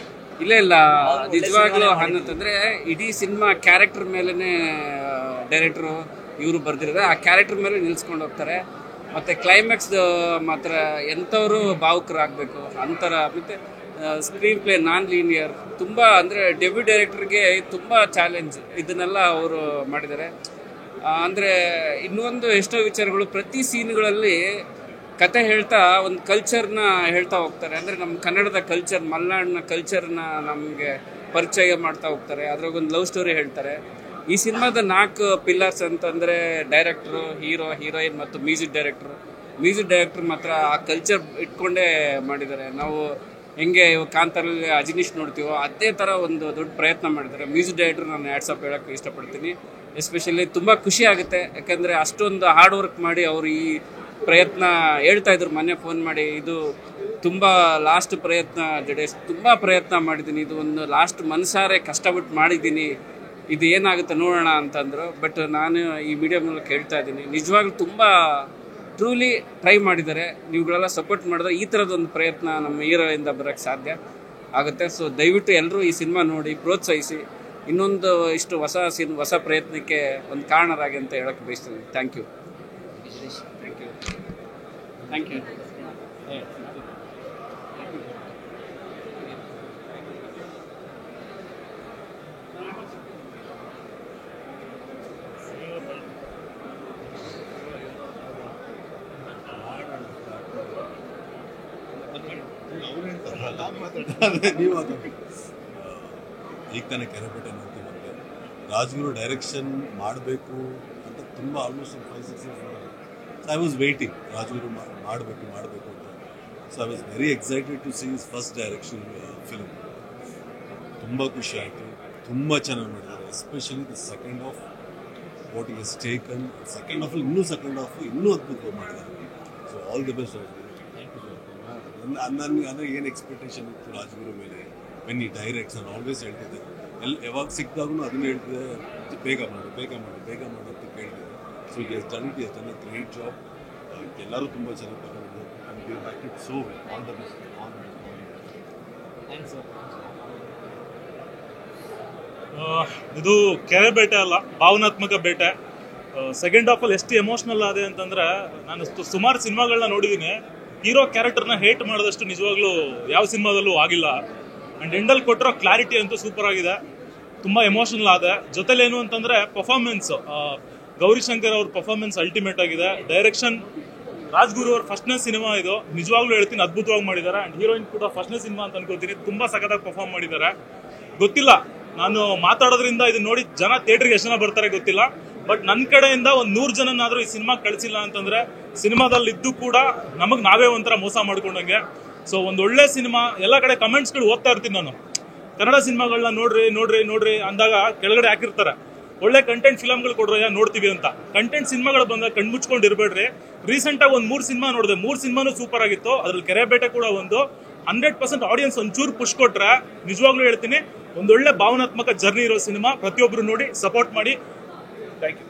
ಇಲ್ಲ ನಿಜವಾಗ್ಲೂ ಅನ್ನೋಂತಂದರೆ ಇಡೀ ಸಿನಿಮಾ ಕ್ಯಾರೆಕ್ಟರ್ ಮೇಲೇ ಡೈರೆಕ್ಟ್ರು ಇವರು ಬರೆದಿರೋದು, ಆ ಕ್ಯಾರೆಕ್ಟರ್ ಮೇಲೆ ನಿಲ್ಲಿಸ್ಕೊಂಡು ಹೋಗ್ತಾರೆ. ಮತ್ತು ಕ್ಲೈಮ್ಯಾಕ್ಸ್ ಮಾತ್ರ ಎಂಥವರು ಭಾವುಕರಾಗಬೇಕು ಅಂತರ. ಮತ್ತು ಸ್ಕ್ರೀನ್ ಪ್ಲೇ ನಾನ್ ಲೀನಿಯರ್, ತುಂಬ ಅಂದರೆ ಡೆಬ್ಯೂ ಡೈರೆಕ್ಟರ್ಗೆ ತುಂಬ ಚಾಲೆಂಜ್. ಇದನ್ನೆಲ್ಲ ಅವರು ಮಾಡಿದ್ದಾರೆ. ಅಂದರೆ ಇನ್ನೊಂದು ಎಷ್ಟೋ ವಿಚಾರಗಳು ಪ್ರತಿ ಸೀನ್ಗಳಲ್ಲಿ ಕತೆ ಹೇಳ್ತಾ ಒಂದು ಕಲ್ಚರ್ನ ಹೇಳ್ತಾ ಹೋಗ್ತಾರೆ. ಅಂದರೆ ನಮ್ಮ ಕನ್ನಡದ ಕಲ್ಚರ್, ಮಲೆನಾಡಿನ ಕಲ್ಚರ್ನ ನಮಗೆ ಪರಿಚಯ ಮಾಡ್ತಾ ಹೋಗ್ತಾರೆ. ಅದ್ರಾಗೊಂದು ಲವ್ ಸ್ಟೋರಿ ಹೇಳ್ತಾರೆ. ಈ ಸಿನಿಮಾದ 4 ಪಿಲ್ಲರ್ಸ್ ಅಂತಂದರೆ ಡೈರೆಕ್ಟ್ರು, ಹೀರೋ, ಹೀರೋಯಿನ್ ಮತ್ತು ಮ್ಯೂಸಿಕ್ ಡೈರೆಕ್ಟ್ರು ಮಾತ್ರ ಆ ಕಲ್ಚರ್ ಇಟ್ಕೊಂಡೇ ಮಾಡಿದ್ದಾರೆ. ನಾವು ಹೆಂಗೆ ಕಾಂತಾರಲ್ಲಿ ಅಜನೀಶ್ ನೋಡ್ತೀವೋ ಅದೇ ಥರ ಒಂದು ದೊಡ್ಡ ಪ್ರಯತ್ನ ಮಾಡಿದ್ದಾರೆ. ಮ್ಯೂಸಿಕ್ ಡೈರೆಕ್ಟ್ರು ನಾನು ಹ್ಯಾಟ್ಸ್ ಆಫ್ ಹೇಳೋಕ್ಕೆ ಇಷ್ಟಪಡ್ತೀನಿ. ಎಸ್ಪೆಷಲಿ ತುಂಬ ಖುಷಿ ಆಗುತ್ತೆ, ಯಾಕೆಂದರೆ ಅಷ್ಟೊಂದು ಹಾರ್ಡ್ ವರ್ಕ್ ಮಾಡಿ ಅವರು ಈ ಪ್ರಯತ್ನ ಹೇಳ್ತಾಯಿದ್ರು. ಮೊನ್ನೆ ಫೋನ್ ಮಾಡಿ, ಇದು ತುಂಬ ಲಾಸ್ಟ್ ಪ್ರಯತ್ನ ಜಡೇಶ್, ತುಂಬ ಪ್ರಯತ್ನ ಮಾಡಿದ್ದೀನಿ, ಇದು ಒಂದು ಲಾಸ್ಟ್ ಮನಸಾರೆ ಕಷ್ಟಪಟ್ಟು ಮಾಡಿದ್ದೀನಿ, ಇದು ಏನಾಗುತ್ತೆ ನೋಡೋಣ ಅಂತಂದರು. ಬಟ್ ನಾನು ಈ ಮೀಡಿಯಾ ಮೂಲಕ ಹೇಳ್ತಾ ಇದ್ದೀನಿ, ನಿಜವಾಗ್ಲೂ ತುಂಬ ಟ್ರೂಲಿ ಟ್ರೈ ಮಾಡಿದ್ದಾರೆ. ನೀವುಗಳೆಲ್ಲ ಸಪೋರ್ಟ್ ಮಾಡಿದ್ರೆ ಈ ಥರದೊಂದು ಪ್ರಯತ್ನ ನಮ್ಮ ಹೀರೋಯಿಂದ ಬರೋಕ್ಕೆ ಸಾಧ್ಯ ಆಗುತ್ತೆ. ಸೊ ದಯವಿಟ್ಟು ಎಲ್ಲರೂ ಈ ಸಿನಿಮಾ ನೋಡಿ ಪ್ರೋತ್ಸಾಹಿಸಿ, ಇನ್ನೊಂದು ಇಷ್ಟು ಹೊಸ ಪ್ರಯತ್ನಕ್ಕೆ ಒಂದು ಕಾರಣರಾಗಿ ಅಂತ ಹೇಳೋಕ್ಕೆ ಬಯಸ್ತೀನಿ. Thank you. Thank you. ಈಗ ತಾನೇ ಕೆರೆಬೇಟೆ ನೋಡ್ತೀವಿ. ಮತ್ತು ರಾಜ್ಗುರು ಡೈರೆಕ್ಷನ್ ಮಾಡಬೇಕು ಅಂತ ತುಂಬ almost 5-6 years so I was waiting Rajguru ಮಾಡಬೇಕು ಅಂತ. So I was very excited to see his first direction film. ತುಂಬ ಖುಷಿ ಆಯಿತು, ತುಂಬ ಚೆನ್ನಾಗಿ ಮಾಡಿದ್ದಾರೆ. Especially the second half what is taken, second ಹಾಫಲ್ಲಿ ಇನ್ನೂ ಅದ್ಭುತವಾಗಿ ಮಾಡಿದ್ದಾರೆ. So all the best. ನನಗೆ ಅಂದರೆ ಏನು ಎಕ್ಸ್ಪೆಕ್ಟೇಷನ್ ಇತ್ತು ರಾಜ್ಗುರು ಮೇಲೆ ವೆನ್ ಈ ಡೈರೆಕ್ಟ್ಸ್, ನಾನು ಆಲ್ವೇಸ್ ಹೇಳ್ತಿದ್ದೆ, ಯಾವಾಗ ಸಿಕ್ಕಿದಾಗೂ ಅದನ್ನು ಹೇಳ್ತಿದ್ದೆ, ಬೇಗ ಮಾಡು ಅಂತ ಕೇಳ್ತಿದ್ದೆ. ಸೊ ಈ has done A great job. ಎಲ್ಲರೂ ತುಂಬ ಚೆನ್ನಾಗಿ ತಗೊಂಡಿದ್ದಾರೆ and we acted so well. All the best. Thanks sir. ಇದು ಕೆರೆ ಬೇಟೆ ಅಲ್ಲ, ಭಾವನಾತ್ಮಕ ಬೇಟೆ. ಸೆಕೆಂಡ್ ಹಾಫಲ್ಲಿ ಎಷ್ಟು ಎಮೋಷ್ನಲ್ ಆದೆ ಅಂತಂದ್ರೆ, ನಾನು ಸುಮಾರು ಸಿನಿಮಾಗಳನ್ನ ನೋಡಿದ್ದೀನಿ, ಹೀರೋ ಕ್ಯಾರೆಕ್ಟರ್ನ ಹೇಟ್ ಮಾಡಿದಷ್ಟು ನಿಜವಾಗ್ಲೂ ಯಾವ ಸಿನಿಮಾದಲ್ಲೂ ಆಗಿಲ್ಲ. ಆ್ಯಂಡ್ ಎಂಡಲ್ಲಿ ಕೊಟ್ಟಿರೋ ಕ್ಲಾರಿಟಿ ಅಂತೂ ಸೂಪರ್ ಆಗಿದೆ, ತುಂಬ ಎಮೋಷನಲ್ ಆದೆ. ಜೊತೆಲೇನು ಅಂತಂದರೆ ಪರ್ಫಾರ್ಮೆನ್ಸ್, ಗೌರಿಶಂಕರ್ ಅವ್ರ ಪರ್ಫಾರ್ಮೆನ್ಸ್ ಅಲ್ಟಿಮೇಟ್ ಆಗಿದೆ. ಡೈರೆಕ್ಷನ್ ರಾಜ್ಗುರು ಅವ್ರ ಫಸ್ಟ್ನೇ ಸಿನಿಮಾ ಇದು, ನಿಜವಾಗ್ಲೂ ಹೇಳ್ತೀನಿ ಅದ್ಭುತವಾಗಿ ಮಾಡಿದ್ದಾರೆ. ಆ್ಯಂಡ್ ಹೀರೋಯಿನ್ ಕೂಡ ಫಸ್ಟ್ನೇ ಸಿನಿಮಾ ಅಂತ ಅನ್ಕೋತೀನಿ, ತುಂಬ ಸಖತ್ತಾಗಿ ಪರ್ಫಾರ್ಮ್ ಮಾಡಿದ್ದಾರೆ. ಗೊತ್ತಿಲ್ಲ, ನಾನು ಮಾತಾಡೋದ್ರಿಂದ ಇದು ನೋಡಿ ಜನ ಥಿಯೇಟ್ರಿಗೆ ಎಷ್ಟು ಜನ ಬರ್ತಾರೆ ಗೊತ್ತಿಲ್ಲ, ಬಟ್ ನನ್ನ ಕಡೆಯಿಂದ ಒಂದು 100 ಜನನಾದರೂ ಈ ಸಿನಿಮಾ ಕಳಿಸಿಲ್ಲ ಅಂತಂದ್ರೆ ಸಿನಿಮಾದಲ್ಲಿ ಇದ್ದು ಕೂಡ ನಮಗೆ ನಾವೇ ಒಂಥರ ಮೋಸ ಮಾಡ್ಕೊಂಡಂಗೆ. ಸೊ ಒಂದು ಒಳ್ಳೆ ಸಿನಿಮಾ. ಎಲ್ಲ ಕಡೆ ಕಮೆಂಟ್ಸ್ಗಳು ಓದ್ತಾ ಇರ್ತೀನಿ ನಾನು, ಕನ್ನಡ ಸಿನಿಮಾಗಳನ್ನ ನೋಡ್ರಿ ನೋಡ್ರಿ ನೋಡ್ರಿ ಅಂದಾಗ ಕೆಳಗಡೆ ಹಾಕಿರ್ತಾರೆ ಒಳ್ಳೆ ಕಂಟೆಂಟ್ ಫಿಲಮ್ಗಳು ಕೊಡ್ರಯ್ಯ ನೋಡ್ತೀವಿ ಅಂತ. ಕಂಟೆಂಟ್ ಸಿನಿಮಾಗಳು ಬಂದಾಗ ಕಣ್ಮುಚ್ಕೊಂಡು ಇರಬೇಡ್ರಿ. ರೀಸೆಂಟಾಗಿ ಒಂದು 3 ಸಿನಿಮಾ ನೋಡಿದೆ, 3 ಸಿನಿಮಾನು ಸೂಪರ್ ಆಗಿತ್ತು. ಅದ್ರಲ್ಲಿ ಕೆರೆ ಬೇಟೆ ಕೂಡ ಒಂದು. 100% ಆಡಿಯನ್ಸ್ ಒಂಚೂರು ಪುಷ್ ಕೊಟ್ರೆ ನಿಜವಾಗ್ಲೂ ಹೇಳ್ತೀನಿ ಒಂದೊಳ್ಳೆ ಭಾವನಾತ್ಮಕ ಜರ್ನಿ ಇರೋ ಸಿನಿಮಾ. ಪ್ರತಿಯೊಬ್ಬರು ನೋಡಿ ಸಪೋರ್ಟ್ ಮಾಡಿ. Thank you.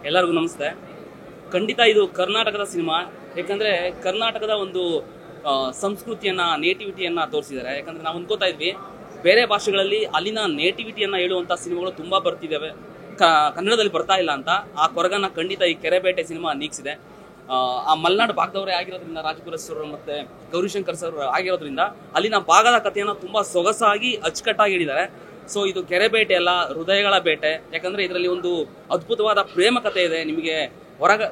ಎಲ್ಲರಿಗೂ ನಮಸ್ತೆ. ಖಂಡಿತ ಇದು ಕರ್ನಾಟಕದ ಸಿನಿಮಾ, ಯಾಕಂದರೆ ಕರ್ನಾಟಕದ ಒಂದು ಸಂಸ್ಕೃತಿಯನ್ನು, ನೇಟಿವಿಟಿಯನ್ನು ತೋರಿಸಿದ್ದಾರೆ. ಯಾಕಂದರೆ ನಾವು ಅಂದ್ಕೋತಾ ಇದ್ವಿ ಬೇರೆ ಭಾಷೆಗಳಲ್ಲಿ ಅಲ್ಲಿನ ನೇಟಿವಿಟಿಯನ್ನು ಹೇಳುವಂಥ ಸಿನಿಮಾಗಳು ತುಂಬ ಬರ್ತಿದ್ದಾವೆ, ಕನ್ನಡದಲ್ಲಿ ಬರ್ತಾ ಇಲ್ಲ ಅಂತ. ಆ ಕೊರಗನ್ನು ಖಂಡಿತ ಈ ಕೆರೆಬೇಟೆ ಸಿನಿಮಾ ನೀಗಿಸಿದೆ. ಆ ಮಲೆನಾಡು ಭಾಗದವರೇ ಆಗಿರೋದ್ರಿಂದ, ರಾಜ್ಗುರು ಸರ್ ಮತ್ತು ಗೌರಿಶಂಕರ್ ಸರ್ ಆಗಿರೋದ್ರಿಂದ ಅಲ್ಲಿನ ಭಾಗದ ಕಥೆಯನ್ನು ತುಂಬ ಸೊಗಸಾಗಿ ಅಚ್ಚುಕಟ್ಟಾಗಿ ಹೇಳಿದ್ದಾರೆ. ಸೊ ಇದು ಕೆರೆಬೇಟೆ ಅಲ್ಲ, ಹೃದಯಗಳ ಬೇಟೆ. ಯಾಕಂದರೆ ಇದರಲ್ಲಿ ಒಂದು ಅದ್ಭುತವಾದ ಪ್ರೇಮ ಕಥೆ ಇದೆ. ನಿಮಗೆ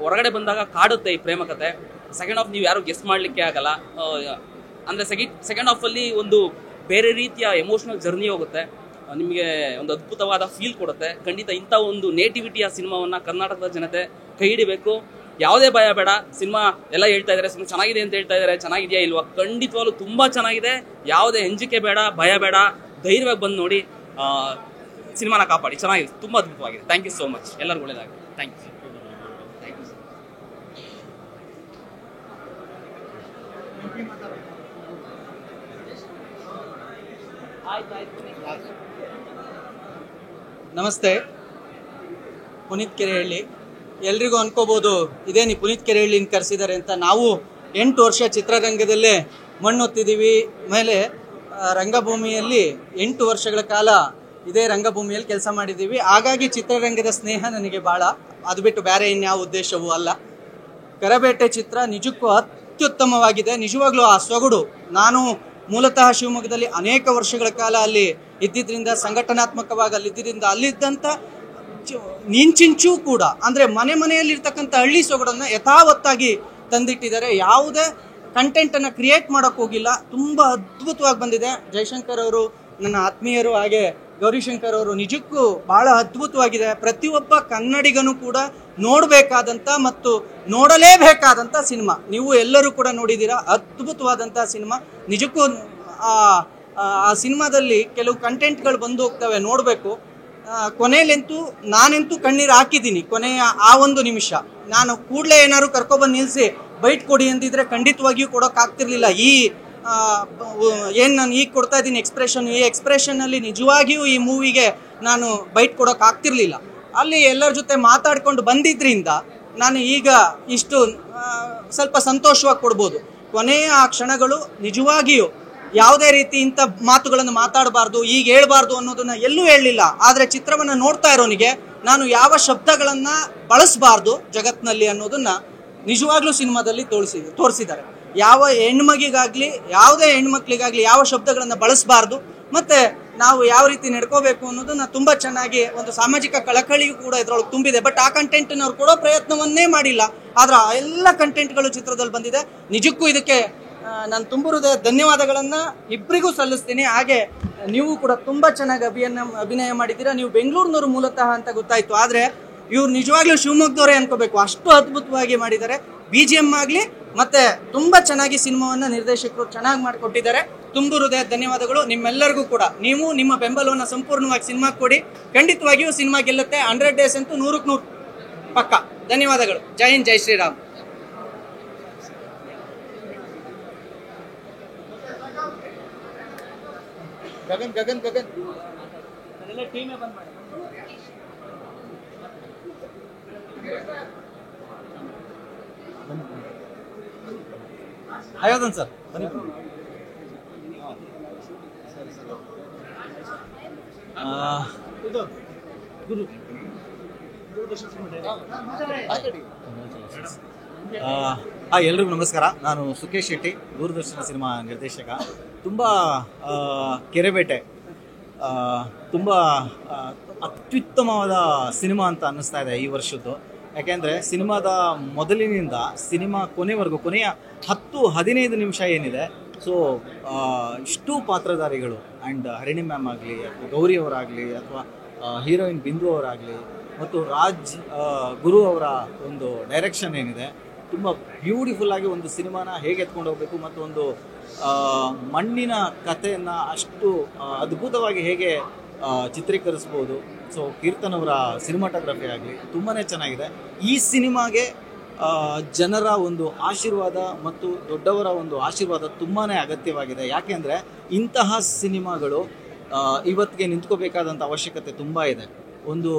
ಹೊರಗಡೆ ಬಂದಾಗ ಕಾಡುತ್ತೆ ಈ ಪ್ರೇಮ ಕಥೆ. ಸೆಕೆಂಡ್ ಹಾಫ್ ನೀವು ಯಾರು ಗೆಸ್ ಮಾಡಲಿಕ್ಕೆ ಆಗಲ್ಲ. ಅಂದರೆ ಸೆಕೆಂಡ್ ಹಾಫಲ್ಲಿ ಒಂದು ಬೇರೆ ರೀತಿಯ ಎಮೋಷನಲ್ ಜರ್ನಿ ಹೋಗುತ್ತೆ, ನಿಮಗೆ ಒಂದು ಅದ್ಭುತವಾದ ಫೀಲ್ ಕೊಡುತ್ತೆ. ಖಂಡಿತ ಇಂಥ ಒಂದು ನೇಟಿವಿಟಿಯ ಸಿನಿಮಾವನ್ನು ಕರ್ನಾಟಕದ ಜನತೆ ಕೈ ಹಿಡಿಬೇಕು. ಯಾವುದೇ ಭಯ ಬೇಡ. ಸಿನಿಮಾ ಎಲ್ಲ ಹೇಳ್ತಾ ಇದ್ದಾರೆ ಸಿನಿಮಾ ಚೆನ್ನಾಗಿದೆ ಅಂತ ಹೇಳ್ತಾ ಇದ್ದಾರೆ, ಚೆನ್ನಾಗಿದೆಯಾ ಇಲ್ವಾ? ಖಂಡಿತವಾಗ್ಲೂ ತುಂಬ ಚೆನ್ನಾಗಿದೆ. ಯಾವುದೇ ಅಂಜಿಕೆ ಬೇಡ, ಭಯ ಬೇಡ, ಧೈರ್ಯವಾಗಿ ಬಂದು ನೋಡಿ, ಸಿನಿಮಾನ ಕಾಪಾಡಿ. ಚೆನ್ನಾಗಿದೆ, ತುಂಬ ಅದ್ಭುತವಾಗಿದೆ. Thank you so much. ಎಲ್ಲರಿಗೂ ಒಳ್ಳೆಯದಾಗಿದೆ. Thank you. ನಮಸ್ತೆ, ಪುನೀತ್ ಕೆರೆಹಳ್ಳಿ. ಎಲ್ರಿಗೂ ಅನ್ಕೋಬೋದು ಇದೇನು ಪುನೀತ್ ಕೆರೆಹಳ್ಳಿನ ಕರೆಸಿದ್ದಾರೆ ಅಂತ. ನಾವು 8 ವರ್ಷ ಚಿತ್ರರಂಗದಲ್ಲೇ ಮಣ್ಣೊತ್ತಿದ್ದೀವಿ. ಮೇಲೆ ರಂಗಭೂಮಿಯಲ್ಲಿ 8 ವರ್ಷಗಳ ಕಾಲ ಇದೇ ರಂಗಭೂಮಿಯಲ್ಲಿ ಕೆಲಸ ಮಾಡಿದ್ದೀವಿ. ಹಾಗಾಗಿ ಚಿತ್ರರಂಗದ ಸ್ನೇಹ ನನಗೆ ಭಾಳ, ಅದು ಬಿಟ್ಟು ಬೇರೆ ಇನ್ಯಾವ ಉದ್ದೇಶವೂ ಅಲ್ಲ. ಕೆರೆಬೇಟೆ ಚಿತ್ರ ನಿಜಕ್ಕೂ ಅತ್ಯುತ್ತಮವಾಗಿದೆ. ನಿಜವಾಗ್ಲೂ ಆ ಸೊಗಡು, ನಾನು ಮೂಲತಃ ಶಿವಮೊಗ್ಗದಲ್ಲಿ ಅನೇಕ ವರ್ಷಗಳ ಕಾಲ ಅಲ್ಲಿ ಇದ್ದಿದ್ದರಿಂದ, ಸಂಘಟನಾತ್ಮಕವಾಗಿ ಅಲ್ಲಿದ್ದರಿಂದ ಅಲ್ಲಿದ್ದಂಥ ನಿಂಚಿಂಚೂ ಕೂಡ ಅಂದರೆ ಮನೆಯಲ್ಲಿರ್ತಕ್ಕಂಥ ಹಳ್ಳಿ ಸೊಗಡನ್ನು ಯಥಾವತ್ತಾಗಿ ತಂದಿಟ್ಟಿದ್ದಾರೆ. ಯಾವುದೇ ಕಂಟೆಂಟನ್ನು ಕ್ರಿಯೇಟ್ ಮಾಡೋಕ್ಕೆ ಹೋಗಿಲ್ಲ. ತುಂಬ ಅದ್ಭುತವಾಗಿ ಬಂದಿದೆ. ಜಯಶಂಕರ್ ಅವರು ನನ್ನ ಆತ್ಮೀಯರು, ಹಾಗೆ ಗೌರಿಶಂಕರ್ ಅವರು ನಿಜಕ್ಕೂ ಭಾಳ ಅದ್ಭುತವಾಗಿದೆ. ಪ್ರತಿಯೊಬ್ಬ ಕನ್ನಡಿಗನೂ ಕೂಡ ನೋಡಬೇಕಾದಂಥ ಮತ್ತು ನೋಡಲೇಬೇಕಾದಂಥ ಸಿನಿಮಾ. ನೀವು ಎಲ್ಲರೂ ಕೂಡ ನೋಡಿದ್ದೀರಾ, ಅದ್ಭುತವಾದಂಥ ಸಿನಿಮಾ. ನಿಜಕ್ಕೂ ಆ ಸಿನಿಮಾದಲ್ಲಿ ಕೆಲವು ಕಂಟೆಂಟ್ಗಳು ಬಂದು ಹೋಗ್ತವೆ, ನೋಡಬೇಕು. ಕೊನೆಯಲ್ಲಂತೂ ನಾನಂತೂ ಕಣ್ಣೀರು ಹಾಕಿದ್ದೀನಿ. ಕೊನೆಯ ಆ ಒಂದು ನಿಮಿಷ ನಾನು ಕೂಡಲೇ ಏನಾದ್ರು ಕರ್ಕೊಬಂದು ನಿಲ್ಲಿಸಿ ಬೈಟ್ ಕೊಡಿ ಅಂದಿದ್ರೆ ಖಂಡಿತವಾಗಿಯೂ ಕೊಡೋಕ್ಕಾಗ್ತಿರ್ಲಿಲ್ಲ. ಏನು ನಾನು ಈಗ ಕೊಡ್ತಾ ಇದ್ದೀನಿ ಎಕ್ಸ್ಪ್ರೆಷನ್, ಈ ಎಕ್ಸ್ಪ್ರೆಷನ್ನಲ್ಲಿ ನಿಜವಾಗಿಯೂ ಈ ಮೂವಿಗೆ ನಾನು ಬೈಟ್ ಕೊಡೋಕ್ಕಾಗ್ತಿರ್ಲಿಲ್ಲ. ಅಲ್ಲಿ ಎಲ್ಲರ ಜೊತೆ ಮಾತಾಡ್ಕೊಂಡು ಬಂದಿದ್ದರಿಂದ ನಾನು ಈಗ ಇಷ್ಟು ಸ್ವಲ್ಪ ಸಂತೋಷವಾಗಿ ಕೊಡ್ಬೋದು. ಕೊನೆಯ ಆ ಕ್ಷಣಗಳು ನಿಜವಾಗಿಯೂ ಯಾವುದೇ ರೀತಿ ಇಂಥ ಮಾತುಗಳನ್ನು ಮಾತಾಡಬಾರ್ದು, ಈಗ ಹೇಳ್ಬಾರ್ದು ಅನ್ನೋದನ್ನ ಎಲ್ಲೂ ಹೇಳಲಿಲ್ಲ. ಆದರೆ ಚಿತ್ರವನ್ನು ನೋಡ್ತಾ ಇರೋನಿಗೆ ನಾನು ಯಾವ ಶಬ್ದಗಳನ್ನು ಬಳಸಬಾರ್ದು ಜಗತ್ತಿನಲ್ಲಿ ಅನ್ನೋದನ್ನ ನಿಜವಾಗ್ಲೂ ಸಿನಿಮಾದಲ್ಲಿ ತೋರಿಸಿದ್ದಾರೆ. ಯಾವ ಹೆಣ್ಮಗಿಗಾಗಲಿ, ಯಾವುದೇ ಹೆಣ್ಮಕ್ಳಿಗಾಗಲಿ ಯಾವ ಶಬ್ದಗಳನ್ನು ಬಳಸಬಾರ್ದು, ಮತ್ತು ನಾವು ಯಾವ ರೀತಿ ನಡ್ಕೋಬೇಕು ಅನ್ನೋದನ್ನ ತುಂಬ ಚೆನ್ನಾಗಿ ಒಂದು ಸಾಮಾಜಿಕ ಕಳಕಳಿಯೂ ಕೂಡ ಇದರೊಳಗೆ ತುಂಬಿದೆ. ಬಟ್ ಆ ಕಂಟೆಂಟನ್ನು ಅವ್ರು ಕೊಡೋ ಪ್ರಯತ್ನವನ್ನೇ ಮಾಡಿಲ್ಲ. ಆದರೆ ಆ ಎಲ್ಲ ಕಂಟೆಂಟ್ಗಳು ಚಿತ್ರದಲ್ಲಿ ಬಂದಿದೆ. ನಿಜಕ್ಕೂ ಇದಕ್ಕೆ ನಾನು ತುಂಬ ಹೃದಯ ಧನ್ಯವಾದಗಳನ್ನು ಇಬ್ಬರಿಗೂ ಸಲ್ಲಿಸ್ತೀನಿ. ಹಾಗೆ ನೀವು ಕೂಡ ತುಂಬ ಚೆನ್ನಾಗಿ ಅಭಿನಯ ಮಾಡಿದ್ದೀರಾ. ನೀವು ಬೆಂಗಳೂರಿನವರು ಮೂಲತಃ ಅಂತ ಗೊತ್ತಾಯಿತು, ಆದರೆ ಇವ್ರು ನಿಜವಾಗ್ಲೂ ಶಿವಮೊಗ್ಗದವರೇ ಅನ್ಕೋಬೇಕು, ಅಷ್ಟು ಅದ್ಭುತವಾಗಿ ಮಾಡಿದ್ದಾರೆ. BGM ಆಗಲಿ ಮತ್ತು ತುಂಬ ಚೆನ್ನಾಗಿ ಸಿನಿಮಾವನ್ನು ನಿರ್ದೇಶಕರು ಚೆನ್ನಾಗಿ ಮಾಡಿಕೊಟ್ಟಿದ್ದಾರೆ. ತುಂಬ ಹೃದಯ ಧನ್ಯವಾದಗಳು ನಿಮ್ಮೆಲ್ಲರಿಗೂ ಕೂಡ. ನೀವು ನಿಮ್ಮ ಬೆಂಬಲವನ್ನು ಸಂಪೂರ್ಣವಾಗಿ ಸಿನಿಮಾ ಕೊಡಿ. ಖಂಡಿತವಾಗಿಯೂ ಸಿನಿಮಾ ಗೆಲ್ಲುತ್ತೆ. 100 ಡೇಸ್ ಅಂತೂ 100ಕ್ಕೆ 100 ಪಕ್ಕ. ಧನ್ಯವಾದಗಳು. ಜೈ ಹಿಂದ್, ಜೈ ಶ್ರೀರಾಮ್. ಗಗನ್ ಗಗನ್ ಗಗನ್ ಟೀಮೇ ಬಂದ್ ಮಾಡಿ. ಆಯೋಧನ್ ಸರ್ ಬನ್ನಿ. ಎಲ್ರಿಗೂ ನಮಸ್ಕಾರ. ನಾನು ಸುಖೇಶ್ ಶೆಟ್ಟಿ, ದೂರದರ್ಶನ ಸಿನಿಮಾ ನಿರ್ದೇಶಕ. ತುಂಬ ಕೆರೆಬೇಟೆ ತುಂಬ ಅತ್ಯುತ್ತಮವಾದ ಸಿನಿಮಾ ಅಂತ ಅನ್ನಿಸ್ತಾ ಇದೆ ಈ ವರ್ಷದ್ದು. ಯಾಕೆಂದರೆ ಸಿನಿಮಾದ ಮೊದಲಿನಿಂದ ಸಿನಿಮಾ ಕೊನೆವರೆಗೂ, ಕೊನೆಯ 10-15 ನಿಮಿಷ ಏನಿದೆ, ಸೊ ಇಷ್ಟು ಪಾತ್ರಧಾರಿಗಳು ಆ್ಯಂಡ್ ಹರಿಣಿ ಮ್ಯಾಮ್ ಆಗಲಿ ಅಥವಾ ಗೌರಿ ಅವರಾಗಲಿ ಅಥವಾ ಹೀರೋಯಿನ್ ಬಿಂದು ಅವರಾಗಲಿ ಮತ್ತು ರಾಜ್ ಗುರು ಅವರ ಒಂದು ಡೈರೆಕ್ಷನ್ ಏನಿದೆ, ತುಂಬ ಬ್ಯೂಟಿಫುಲ್ಲಾಗಿ ಒಂದು ಸಿನಿಮಾನ ಹೇಗೆ ಎತ್ಕೊಂಡು ಹೋಗಬೇಕು ಮತ್ತು ಒಂದು ಮಣ್ಣಿನ ಕಥೆಯನ್ನು ಅಷ್ಟು ಅದ್ಭುತವಾಗಿ ಹೇಗೆ ಚಿತ್ರೀಕರಿಸ್ಬೋದು. ಸೊ ಕೀರ್ತನ್ ಅವರ ಸಿನಿಮಾಟೋಗ್ರಫಿ ಆಗಲಿ ತುಂಬಾ ಚೆನ್ನಾಗಿದೆ. ಈ ಸಿನಿಮಾಗೆ ಜನರ ಒಂದು ಆಶೀರ್ವಾದ ಮತ್ತು ದೊಡ್ಡವರ ಒಂದು ಆಶೀರ್ವಾದ ತುಂಬಾ ಅಗತ್ಯವಾಗಿದೆ. ಯಾಕೆಂದರೆ ಇಂತಹ ಸಿನಿಮಾಗಳು ಇವತ್ತಿಗೆ ನಿಂತ್ಕೋಬೇಕಾದಂಥ ಅವಶ್ಯಕತೆ ತುಂಬ ಇದೆ. ಒಂದು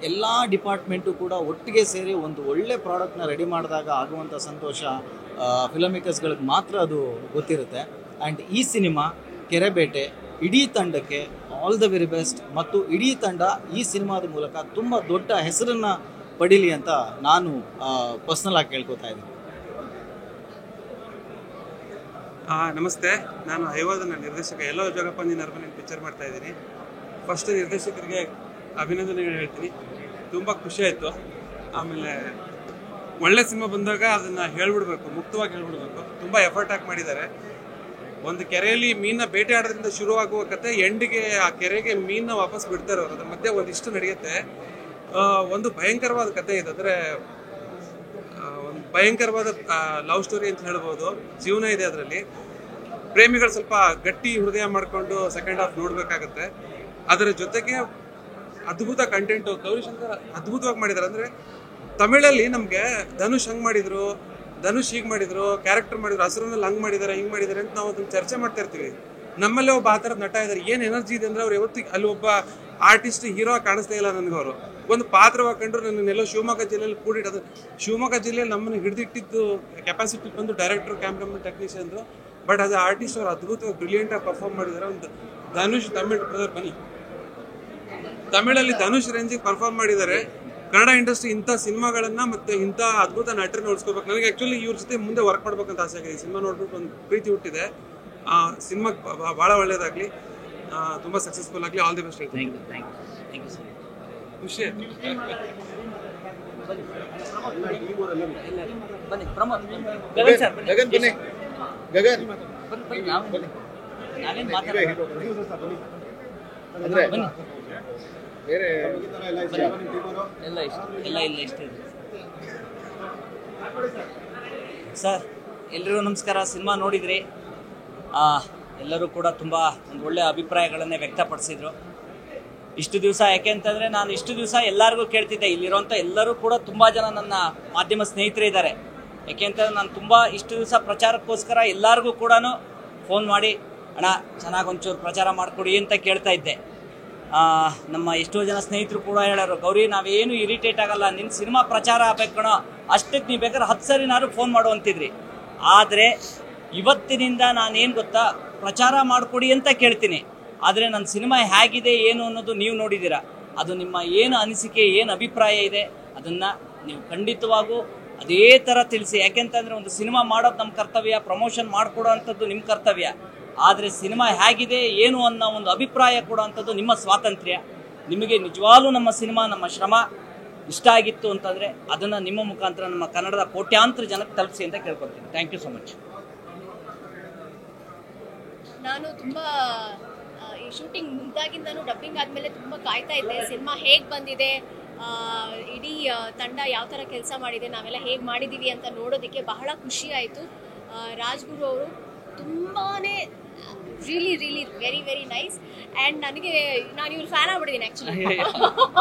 ಎಲ್ಲ ಡಿಪಾರ್ಟ್ಮೆಂಟು ಕೂಡ ಒಟ್ಟಿಗೆ ಸೇರಿ ಒಂದು ಒಳ್ಳೆ ಪ್ರಾಡಕ್ಟ್ನ ರೆಡಿ ಮಾಡಿದಾಗ ಆಗುವಂಥ ಸಂತೋಷ ಫಿಲಮ್ ಮೇಕರ್ಸ್ಗಳಿಗೆ ಮಾತ್ರ ಅದು ಗೊತ್ತಿರುತ್ತೆ. ಆ್ಯಂಡ್ ಈ ಸಿನಿಮಾ ಕೆರೆಬೇಟೆ ಇಡೀ ತಂಡಕ್ಕೆ ಆಲ್ ದ ವೆರಿ ಬೆಸ್ಟ್. ಮತ್ತು ಇಡೀ ತಂಡ ಈ ಸಿನಿಮಾದ ಮೂಲಕ ತುಂಬ ದೊಡ್ಡ ಹೆಸರನ್ನು ಪಡೀಲಿ ಅಂತ ನಾನು ಪರ್ಸ್ನಲ್ ಆಗಿ ಕೇಳ್ಕೊತಾ ಇದ್ದೀನಿ. ನಮಸ್ತೆ, ನಾನು ಐವಾದನ ನಿರ್ದೇಶಕ. ಎಲ್ಲೋ ಜೋಗಪ್ಪಂದಿ ನರ್ಮನ್ ಪಿಕ್ಚರ್ ಮಾಡ್ತಾ ಇದ್ದೀನಿ. ಫಸ್ಟ್ ನಿರ್ದೇಶಕರಿಗೆ ಅಭಿನಂದನೆಗಳು ಹೇಳ್ತೀನಿ. ತುಂಬ ಖುಷಿ ಆಯಿತು. ಆಮೇಲೆ ಒಳ್ಳೆ ಸಿನಿಮಾ ಬಂದಾಗ ಅದನ್ನು ಹೇಳ್ಬಿಡ್ಬೇಕು, ಮುಕ್ತವಾಗಿ ಹೇಳ್ಬಿಡ್ಬೇಕು. ತುಂಬ ಎಫರ್ಟ್ ಹಾಕಿ ಮಾಡಿದ್ದಾರೆ. ಒಂದು ಕೆರೆಯಲ್ಲಿ ಮೀನ ಬೇಟೆ ಆಡೋದ್ರಿಂದ ಶುರುವಾಗುವ ಕತೆ ಎಂಡಿಗೆ ಆ ಕೆರೆಗೆ ಮೀನ ವಾಪಸ್ ಬಿಡ್ತಾರೆ ಅವರು. ಅದ್ರ ಮಧ್ಯೆ ಒಂದಿಷ್ಟು ನಡೆಯುತ್ತೆ. ಒಂದು ಭಯಂಕರವಾದ ಕತೆ ಇದೆ. ಅಂದರೆ ಒಂದು ಭಯಂಕರವಾದ ಲವ್ ಸ್ಟೋರಿ ಅಂತ ಹೇಳ್ಬೋದು. ಜೀವನ ಇದೆ ಅದರಲ್ಲಿ. ಪ್ರೇಮಿಗಳು ಸ್ವಲ್ಪ ಗಟ್ಟಿ ಹೃದಯ ಮಾಡಿಕೊಂಡು ಸೆಕೆಂಡ್ ಹಾಫ್ ನೋಡಬೇಕಾಗತ್ತೆ. ಅದರ ಜೊತೆಗೆ ಅದ್ಭುತ ಕಂಟೆಂಟು. ಗೌರಿಶಂಕರ್ ಅದ್ಭುತವಾಗಿ ಮಾಡಿದ್ದಾರೆ. ಅಂದರೆ ತಮಿಳಲ್ಲಿ ನಮಗೆ ಧನುಷ್ ಹಂಗೆ ಮಾಡಿದರು, ಧನುಷ್ ಹೀಗೆ ಮಾಡಿದರು, ಕ್ಯಾರೆಕ್ಟರ್ ಮಾಡಿದ್ರು, ಹಸಿರಲ್ಲಿ ಹಂಗೆ ಮಾಡಿದ್ದಾರೆ, ಹಿಂಗೆ ಮಾಡಿದ್ದಾರೆ ಅಂತ ನಾವು ಅದನ್ನು ಚರ್ಚೆ ಮಾಡ್ತಾ ಇರ್ತೀವಿ. ನಮ್ಮಲ್ಲೇ ಒಬ್ಬ ಆ ಥರದ ನಟ ಇದ್ದಾರೆ. ಏನು ಎನರ್ಜಿ ಇದೆ ಅಂದರೆ ಅವ್ರು ಯಾವತ್ತಿಗೆ ಅಲ್ಲಿ ಒಬ್ಬ ಆರ್ಟಿಸ್ಟ್ ಹೀರೋ ಕಾಣಿಸ್ತಾ ಇಲ್ಲ ನನಗೆ. ಅವರು ಒಂದು ಪಾತ್ರವಾಗಿ ಕಂಡ್ರು ನನ್ನೆಲ್ಲೋ ಶಿವಮೊಗ್ಗ ಜಿಲ್ಲೆಯಲ್ಲಿ ಕೂಡಿಡೋದು. ಶಿವಮೊಗ್ಗ ಜಿಲ್ಲೆಯಲ್ಲಿ ನಮ್ಮನ್ನು ಹಿಡಿದಿಟ್ಟಿದ್ದು ಕೆಪಾಸಿಟಿ ಬಂದು ಡೈರೆಕ್ಟರ್, ಕ್ಯಾಮ್ರಾಮನ್, ಟೆಕ್ನಿಷಿಯನ್ರು. ಬಟ್ ಅದು ಆರ್ಟಿಸ್ಟ್ ಅವರು ಅದ್ಭುತವಾಗಿ ಬ್ರಿಲಿಯಂಟಾಗಿ ಪರ್ಫಾರ್ಮ್ ಮಾಡಿದ್ದಾರೆ. ಒಂದು ಧನುಷ್ ತಮಿಳ್ ಬ್ರದರ್ ಬನ್ನಿ, ತಮಿಳಲ್ಲಿ ಧನುಷ್ ರೇಂಜಿಗೆ ಪರ್ಫಾರ್ಮ್ ಮಾಡಿದ್ದಾರೆ. ಕನ್ನಡ ಇಂಡಸ್ಟ್ರಿ ಇಂಥ ಸಿನಿಮಾಗಳನ್ನ ಮತ್ತೆ ಇಂಥ ಅದ್ಭುತ ನಟರನ್ನ ಉಳಿಸ್ಕೋಬೇಕು. ನನಗೆ ಆ್ಯಕ್ಚುಲಿ ಇವ್ರ ಜೊತೆ ಮುಂದೆ ವರ್ಕ್ ಮಾಡ್ಬೇಕಂತ ಆಸೆ ಆಗಿದೆ. ಸಿನಿಮಾ ನೋಡ್ಬಿಟ್ಟು ಒಂದು ಪ್ರೀತಿ ಹುಟ್ಟಿದೆ. ಸಿನಿಮಾ ಭಾಳ ಒಳ್ಳೇದಾಗಲಿ, ತುಂಬ ಸಕ್ಸಸ್ಫುಲ್ ಆಗಲಿ. ಆಲ್ ದಿ ಬೆಸ್ಟ್ ಹೇಳ್ತೀನಿ. ಖುಷಿ ಆಯ್ತು. ಗಗನ್ ಬನ್ನಿ, ಗಗನ್ ಅಂದ್ರೆ ಬೇರೆ ಸರ್ ಎಲ್ರಿಗೂ ನಮಸ್ಕಾರ. ಸಿನಿಮಾ ನೋಡಿದ್ರಿ, ಎಲ್ಲರೂ ಕೂಡ ತುಂಬ ಒಂದು ಒಳ್ಳೆಯ ಅಭಿಪ್ರಾಯಗಳನ್ನೇ ವ್ಯಕ್ತಪಡಿಸಿದ್ರು. ಇಷ್ಟು ದಿವಸ ಯಾಕೆಂತಂದರೆ ನಾನು ಇಷ್ಟು ದಿವಸ ಎಲ್ಲರಿಗೂ ಕೇಳ್ತಿದ್ದೆ, ಇಲ್ಲಿರೋಂಥ ಎಲ್ಲರೂ ಕೂಡ ತುಂಬ ಜನ ನನ್ನ ಮಾಧ್ಯಮ ಸ್ನೇಹಿತರೇ ಇದ್ದಾರೆ. ಯಾಕೆಂತಂದ್ರೆ ನಾನು ತುಂಬ ಇಷ್ಟು ದಿವಸ ಪ್ರಚಾರಕ್ಕೋಸ್ಕರ ಎಲ್ಲರಿಗೂ ಕೂಡ ಫೋನ್ ಮಾಡಿ ಅಣ್ಣ ಚೆನ್ನಾಗಿ ಒಂಚೂರು ಪ್ರಚಾರ ಮಾಡಿಕೊಡಿ ಅಂತ ಕೇಳ್ತಾ ಇದ್ದೆ. ನಮ್ಮ ಎಷ್ಟೋ ಜನ ಸ್ನೇಹಿತರು ಕೂಡ ಹೇಳೋರು, ಗೌರಿ ನಾವೇನು ಇರಿಟೇಟ್ ಆಗಲ್ಲ, ನಿನ್ನ ಸಿನಿಮಾ ಪ್ರಚಾರ ಆಗ್ಬೇಕು ಕಣೋ, ಅಷ್ಟಕ್ಕೆ ನೀವು ಬೇಕಾದ್ರೆ 10 ಸರಿನಾದ್ರು ಫೋನ್ ಮಾಡು ಅಂತಿದ್ರಿ. ಆದರೆ ಇವತ್ತಿನಿಂದ ನಾನೇನು ಗೊತ್ತಾ, ಪ್ರಚಾರ ಮಾಡಿಕೊಡಿ ಅಂತ ಕೇಳ್ತೀನಿ. ಆದರೆ ನನ್ನ ಸಿನಿಮಾ ಹೇಗಿದೆ ಏನು ಅನ್ನೋದು ನೀವು ನೋಡಿದ್ದೀರಾ. ಅದು ನಿಮ್ಮ ಏನು ಅನಿಸಿಕೆ, ಏನು ಅಭಿಪ್ರಾಯ ಇದೆ ಅದನ್ನು ನೀವು ಖಂಡಿತವಾಗೂ ಅದೇ ಥರ ತಿಳಿಸಿ. ಯಾಕೆಂತಂದರೆ ಒಂದು ಸಿನಿಮಾ ಮಾಡೋದು ನಮ್ಮ ಕರ್ತವ್ಯ, ಪ್ರಮೋಷನ್ ಮಾಡಿಕೊಡೋ ಅಂಥದ್ದು ನಿಮ್ಮ ಕರ್ತವ್ಯ. ಆದರೆ ಸಿನಿಮಾ ಹೇಗಿದೆ ಏನು ಅನ್ನೋ ಒಂದು ಅಭಿಪ್ರಾಯ ಕೊಡೋವಂಥದ್ದು ನಿಮ್ಮ ಸ್ವಾತಂತ್ರ್ಯ. ನಿಮಗೆ ನಿಜವಾಗ್ಲೂ ನಮ್ಮ ಸಿನಿಮಾ, ನಮ್ಮ ಶ್ರಮ ಇಷ್ಟ ಆಗಿತ್ತು ಅಂತಂದರೆ ಅದನ್ನು ನಿಮ್ಮ ಮುಖಾಂತರ ನಮ್ಮ ಕನ್ನಡದ ಕೋಟ್ಯಾಂತರ ಜನಕ್ಕೆ ತಲುಪಿಸಿ ಅಂತ ಕೇಳ್ಕೊಳ್ತೀನಿ. Thank you so much. ನಾನು ತುಂಬ ಈ ಶೂಟಿಂಗ್ ಮುಂದಾಗಿಂದನೂ ಡಬ್ಬಿಂಗ್ ಆದಮೇಲೆ ತುಂಬ ಕಾಯ್ತಾ ಇದ್ದೆ. ಸಿನಿಮಾ ಹೇಗೆ ಬಂದಿದೆ, ಇಡೀ ತಂಡ ಯಾವ ಥರ ಕೆಲಸ ಮಾಡಿದೆ, ನಾವೆಲ್ಲ ಹೇಗೆ ಮಾಡಿದ್ದೀವಿ ಅಂತ ನೋಡೋದಕ್ಕೆ ಬಹಳ ಖುಷಿ ಆಯಿತು. ರಾಜ್ಗುರು ಅವರು ತುಂಬಾ really really very very nice. And ನನಗೆ ನಾನು ಇವ್ರು ಫ್ಯಾನ್ ಆಗ್ಬಿಟ್ಟಿದ್ದೀನಿ ಆ್ಯಕ್ಚುಲಿ.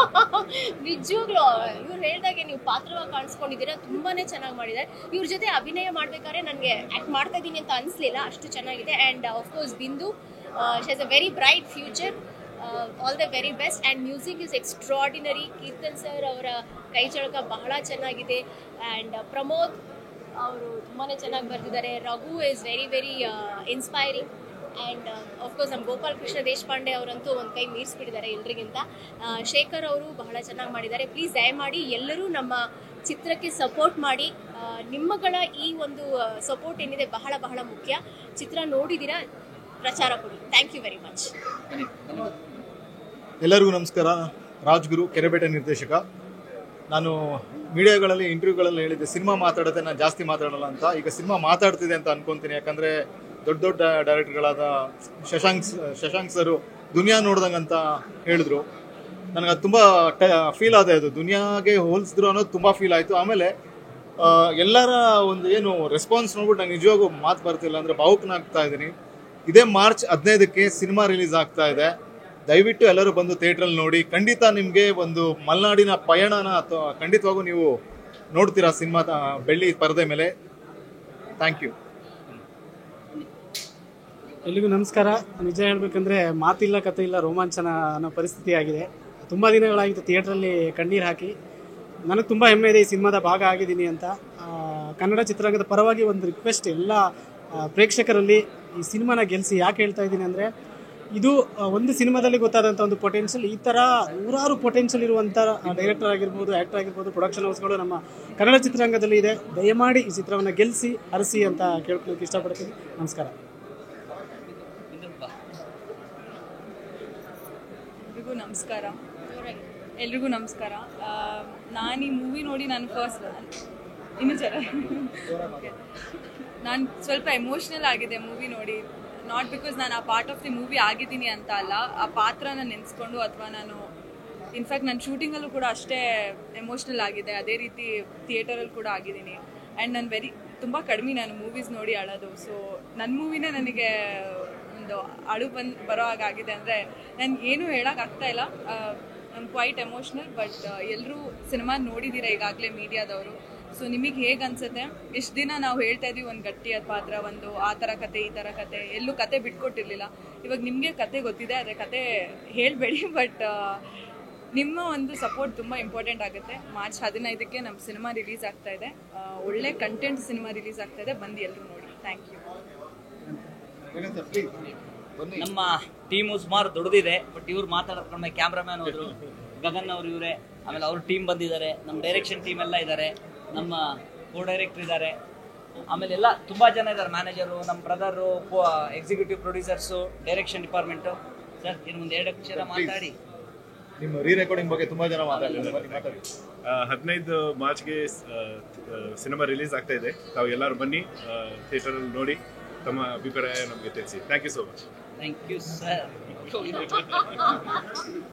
ನಿಜವಾಗ್ಲೂ ಇವ್ರು ಹೇಳಿದಾಗೆ ನೀವು ಪಾತ್ರವಾಗಿ ಕಾಣಿಸ್ಕೊಂಡಿದ್ದೀರಾ, ತುಂಬಾ ಚೆನ್ನಾಗಿ ಮಾಡಿದ್ದಾರೆ. ಇವ್ರ ಜೊತೆ ಅಭಿನಯ ಮಾಡ್ಬೇಕಾದ್ರೆ ನನಗೆ ಆ್ಯಕ್ಟ್ ಮಾಡ್ತಾ ಇದ್ದೀನಿ ಅಂತ ಅನಿಸ್ಲಿಲ್ಲ, ಅಷ್ಟು ಚೆನ್ನಾಗಿದೆ. ಆ್ಯಂಡ್ ಆಫ್ಕೋರ್ಸ್ ಬಿಂದು she has a very bright future. All the very best. And music is extraordinary. Keerthan sir ಅವರ ಕೈ ಚಳಕ ಬಹಳ ಚೆನ್ನಾಗಿದೆ. ಆ್ಯಂಡ್ ಪ್ರಮೋದ್ ಅವರು ತುಂಬಾ ಚೆನ್ನಾಗಿ ಬರೆದಿದ್ದಾರೆ. Raghu is very very inspiring. And of course ನಮ್ಮ ಗೋಪಾಲ್ ಕೃಷ್ಣ ದೇಶಪಾಂಡೆ ಅವರಂತೂ ಒಂದು ಕೈ ಮೀರಿಸ್ಬಿಟ್ಟಿದ್ದಾರೆ ಎಲ್ರಿಗಿಂತ. ಶೇಖರ್ ಅವರು ಬಹಳ ಚೆನ್ನಾಗಿ ಮಾಡಿದ್ದಾರೆ. ಪ್ಲೀಸ್ ದಯಮಾಡಿ ಎಲ್ಲರೂ ನಮ್ಮ ಚಿತ್ರಕ್ಕೆ ಸಪೋರ್ಟ್ ಮಾಡಿ. ನಿಮ್ಮಗಳ ಈ ಒಂದು ಸಪೋರ್ಟ್ ಏನಿದೆ ಬಹಳ ಬಹಳ ಮುಖ್ಯ. ಚಿತ್ರ ನೋಡಿದ್ದೀರಾ, ಪ್ರಚಾರ ಕೊಡಿ. Thank you very much. ಎಲ್ಲರಿಗೂ ನಮಸ್ಕಾರ. ರಾಜ್ಗುರು, ಕೆರೆಬೇಟೆ ನಿರ್ದೇಶಕ. ನಾನು ಮೀಡಿಯಾಗಳಲ್ಲಿ ಇಂಟರ್ವ್ಯೂಗಳಲ್ಲಿ ಹೇಳಿದ್ದೆ ಸಿನಿಮಾ ಮಾತಾಡುತ್ತೆ, ನಾನು ಜಾಸ್ತಿ ಮಾತಾಡೋಲ್ಲ ಅಂತ. ಈಗ ಸಿನಿಮಾ ಮಾತಾಡ್ತಿದೆ ಅಂತ ಅನ್ಕೊತೀನಿ. ಯಾಕಂದರೆ ದೊಡ್ಡ ದೊಡ್ಡ ಡೈರೆಕ್ಟರ್ಗಳಾದ ಶಶಾಂಕ್ ಸರು ದುನಿಯಾ ನೋಡ್ದಂಗೆ ಅಂತ ಹೇಳಿದ್ರು. ನನಗೆ ಅದು ತುಂಬ ಫೀಲ್ ಆದ. ಇದು ದುನಿಯಾಗೆ ಹೋಲಿಸಿದ್ರು ಅನ್ನೋದು ತುಂಬ ಫೀಲ್ ಆಯಿತು. ಆಮೇಲೆ ಎಲ್ಲರ ಒಂದು ಏನು ರೆಸ್ಪಾನ್ಸ್ ನೋಡ್ಬಿಟ್ಟು ನಂಗೆ ನಿಜವಾಗೂ ಮಾತು ಬರ್ತಿಲ್ಲ, ಅಂದರೆ ಭಾವುಕನಾಗ್ತಾ ಇದ್ದೀನಿ. ಇದೇ ಮಾರ್ಚ್ 15ಕ್ಕೆ ಸಿನಿಮಾ ರಿಲೀಸ್ ಆಗ್ತಾ ಇದೆ. ದಯವಿಟ್ಟು ಎಲ್ಲರೂ ಬಂದು ಥಿಯೇಟ್ರಲ್ಲಿ ನೋಡಿ. ಖಂಡಿತ ನಿಮಗೆ ಒಂದು ಮಲೆನಾಡಿನ ಪಯಣನ ಖಂಡಿತವಾಗೂ ನೀವು ನೋಡ್ತೀರಾ ಸಿನಿಮಾ ಬೆಳ್ಳಿ ಪರದೆ ಮೇಲೆ. Thank you. ಎಲ್ಲಿಗೂ ನಮಸ್ಕಾರ. ನಿಜ ಹೇಳಬೇಕಂದ್ರೆ ಮಾತಿಲ್ಲ ಕತೆ ಇಲ್ಲ, ರೋಮಾಂಚನ ಅನ್ನೋ ಪರಿಸ್ಥಿತಿ ಆಗಿದೆ. ತುಂಬ ದಿನಗಳಾಗಿತ್ತು ಥಿಯೇಟ್ರಲ್ಲಿ ಕಣ್ಣೀರು ಹಾಕಿ. ನನಗೆ ತುಂಬ ಹೆಮ್ಮೆ ಇದೆ ಈ ಸಿನಿಮಾದ ಭಾಗ ಆಗಿದ್ದೀನಿ ಅಂತ. ಕನ್ನಡ ಚಿತ್ರರಂಗದ ಪರವಾಗಿ ಒಂದು ರಿಕ್ವೆಸ್ಟ್ ಎಲ್ಲ ಪ್ರೇಕ್ಷಕರಲ್ಲಿ, ಈ ಸಿನಿಮಾನ ಗೆಲ್ಲಿಸಿ. ಯಾಕೆ ಹೇಳ್ತಾ ಇದ್ದೀನಿ ಅಂದರೆ, ಇದು ಒಂದು ಸಿನಿಮಾದಲ್ಲಿ ಗೊತ್ತಾದಂಥ ಒಂದು ಪೊಟೆನ್ಷಿಯಲ್. ಈ ಥರ ನೂರಾರು ಪೊಟೆನ್ಷಿಯಲ್ ಇರುವಂಥ ಡೈರೆಕ್ಟರ್ ಆಗಿರ್ಬೋದು, ಆ್ಯಕ್ಟರ್ ಆಗಿರ್ಬೋದು, ಪ್ರೊಡಕ್ಷನ್ ಹೌಸ್ಗಳು ನಮ್ಮ ಕನ್ನಡ ಚಿತ್ರರಂಗದಲ್ಲಿ ಇದೆ. ದಯಮಾಡಿ ಈ ಚಿತ್ರವನ್ನು ಗೆಲ್ಲಿಸಿ ಹರಿಸಿ ಅಂತ ಕೇಳ್ಕೊಳ್ಳೋಕೆ ಇಷ್ಟಪಡ್ತೀನಿ. ನಮಸ್ಕಾರ. ಎಲ್ರಿಗೂ ನಮಸ್ಕಾರ. ನಾನು ಈ ಮೂವಿ ನೋಡಿ ನಾನು ಫಸ್ಟ್ ಇನ್ನೂ ನಾನು ಸ್ವಲ್ಪ ಎಮೋಷ್ನಲ್ ಆಗಿದೆ ಮೂವಿ ನೋಡಿ. ನಾಟ್ ಬಿಕಾಸ್ ನಾನು ಆ ಪಾರ್ಟ್ ಆಫ್ ದಿ ಮೂವಿ ಆಗಿದ್ದೀನಿ ಅಂತ ಅಲ್ಲ, ಆ ಪಾತ್ರನ ನೆನೆಸ್ಕೊಂಡು, ಅಥವಾ ನಾನು ಇನ್ಫ್ಯಾಕ್ಟ್ ನನ್ನ ಶೂಟಿಂಗಲ್ಲೂ ಕೂಡ ಅಷ್ಟೇ ಎಮೋಷ್ನಲ್ ಆಗಿದೆ. ಅದೇ ರೀತಿ ಥಿಯೇಟರಲ್ಲಿ ಕೂಡ ಆಗಿದ್ದೀನಿ. ಆ್ಯಂಡ್ ನಾನು ತುಂಬ ಕಡಿಮೆ ನಾನು ಮೂವೀಸ್ ನೋಡಿ ಅಳೋದು. ಸೊ ನನ್ನ ಮೂವಿನೇ ನನಗೆ ಒಂದು ಅಳು ಬರೋ ಹಾಗಾಗಿದೆ. ಅಂದರೆ ನಾನು ಏನೂ ಹೇಳೋಕ್ಕಾಗ್ತಾಯಿಲ್ಲ. I am quite emotional. But ಎಲ್ಲರೂ ಸಿನಿಮಾ ನೋಡಿದ್ದೀರ ಈಗಾಗಲೇ ಮೀಡಿಯಾದವರು. ಸೊ ನಿಮಗೆ ಹೇಗೆ ಅನಿಸುತ್ತೆ? ಇಷ್ಟು ದಿನ ನಾವು ಹೇಳ್ತಾ ಇದ್ವಿ ಒಂದು ಗಟ್ಟಿಯಾದ ಪಾತ್ರ, ಒಂದು ಆ ಥರ ಕತೆ, ಈ ಥರ ಕತೆ, ಎಲ್ಲೂ ಕತೆ ಬಿಟ್ಕೊಟ್ಟಿರಲಿಲ್ಲ. ಇವಾಗ ನಿಮಗೆ ಕತೆ ಗೊತ್ತಿದೆ, ಅದೇ ಕತೆ ಹೇಳಬೇಡಿ. ಬಟ್ ನಿಮ್ಮ ಒಂದು ಸಪೋರ್ಟ್ ತುಂಬ ಇಂಪಾರ್ಟೆಂಟ್ ಆಗುತ್ತೆ. ಮಾರ್ಚ್ 15ಕ್ಕೆ ನಮ್ಮ ಸಿನಿಮಾ ರಿಲೀಸ್ ಆಗ್ತಾ ಇದೆ. ಒಳ್ಳೆ ಕಂಟೆಂಟ್ ಸಿನಿಮಾ ರಿಲೀಸ್ ಆಗ್ತಾ ಇದೆ. ಬಂದು ಎಲ್ಲರೂ ನೋಡಿ. Thank you. ನಮ್ಮ ಟೀಮು ಸುಮಾರು ದೊಡ್ಡದಿದೆ. ಬಟ್ ಇವ್ರು ಮಾತಾಡ್ಕೊಂಡೆ ಕ್ಯಾಮ್ರಾಮ್ಯಾನ್ ಹೋದ್ರು, ಗಗನ್ ಅವರು ಇವರೇ, ಆಮೇಲೆ ಅವ್ರ ಟೀಮ್ ಬಂದಿದ್ದಾರೆ, ನಮ್ಮ ಡೈರೆಕ್ಷನ್ ಟೀಮ್ ಎಲ್ಲ ಇದ್ದಾರೆ, ನಮ್ಮ ಕೋ ಡೈರೆಕ್ಟರ್ ಇದ್ದಾರೆ, ಆಮೇಲೆ ಎಲ್ಲ ತುಂಬ ಜನ ಇದ್ದಾರೆ, ಮ್ಯಾನೇಜರು, ನಮ್ಮ brother, executive producers, direction department. Sir ಇನ್ನು ಮುಂದೆ 2 ಅಕ್ಷರ ಮಾತಾಡಿ. ನಿಮ್ಮ ರೀ ರೆಕಾರ್ಡಿಂಗ್ ಬಗ್ಗೆ ತುಂಬ ಜನ ಮಾತಾಡಿ. 15 ಮಾರ್ಚ್ಗೆ ಸಿನಿಮಾ ರಿಲೀಸ್ ಆಗ್ತಾ ಇದೆ. ತಾವು ಎಲ್ಲರೂ ಬನ್ನಿ, ಥಿಯೇಟರಲ್ಲಿ ನೋಡಿ, ತಮ್ಮ ಅಭಿಪ್ರಾಯ ನಮಗೆ ತಿಳಿಸಿ. Thank you so much. Thank you sir.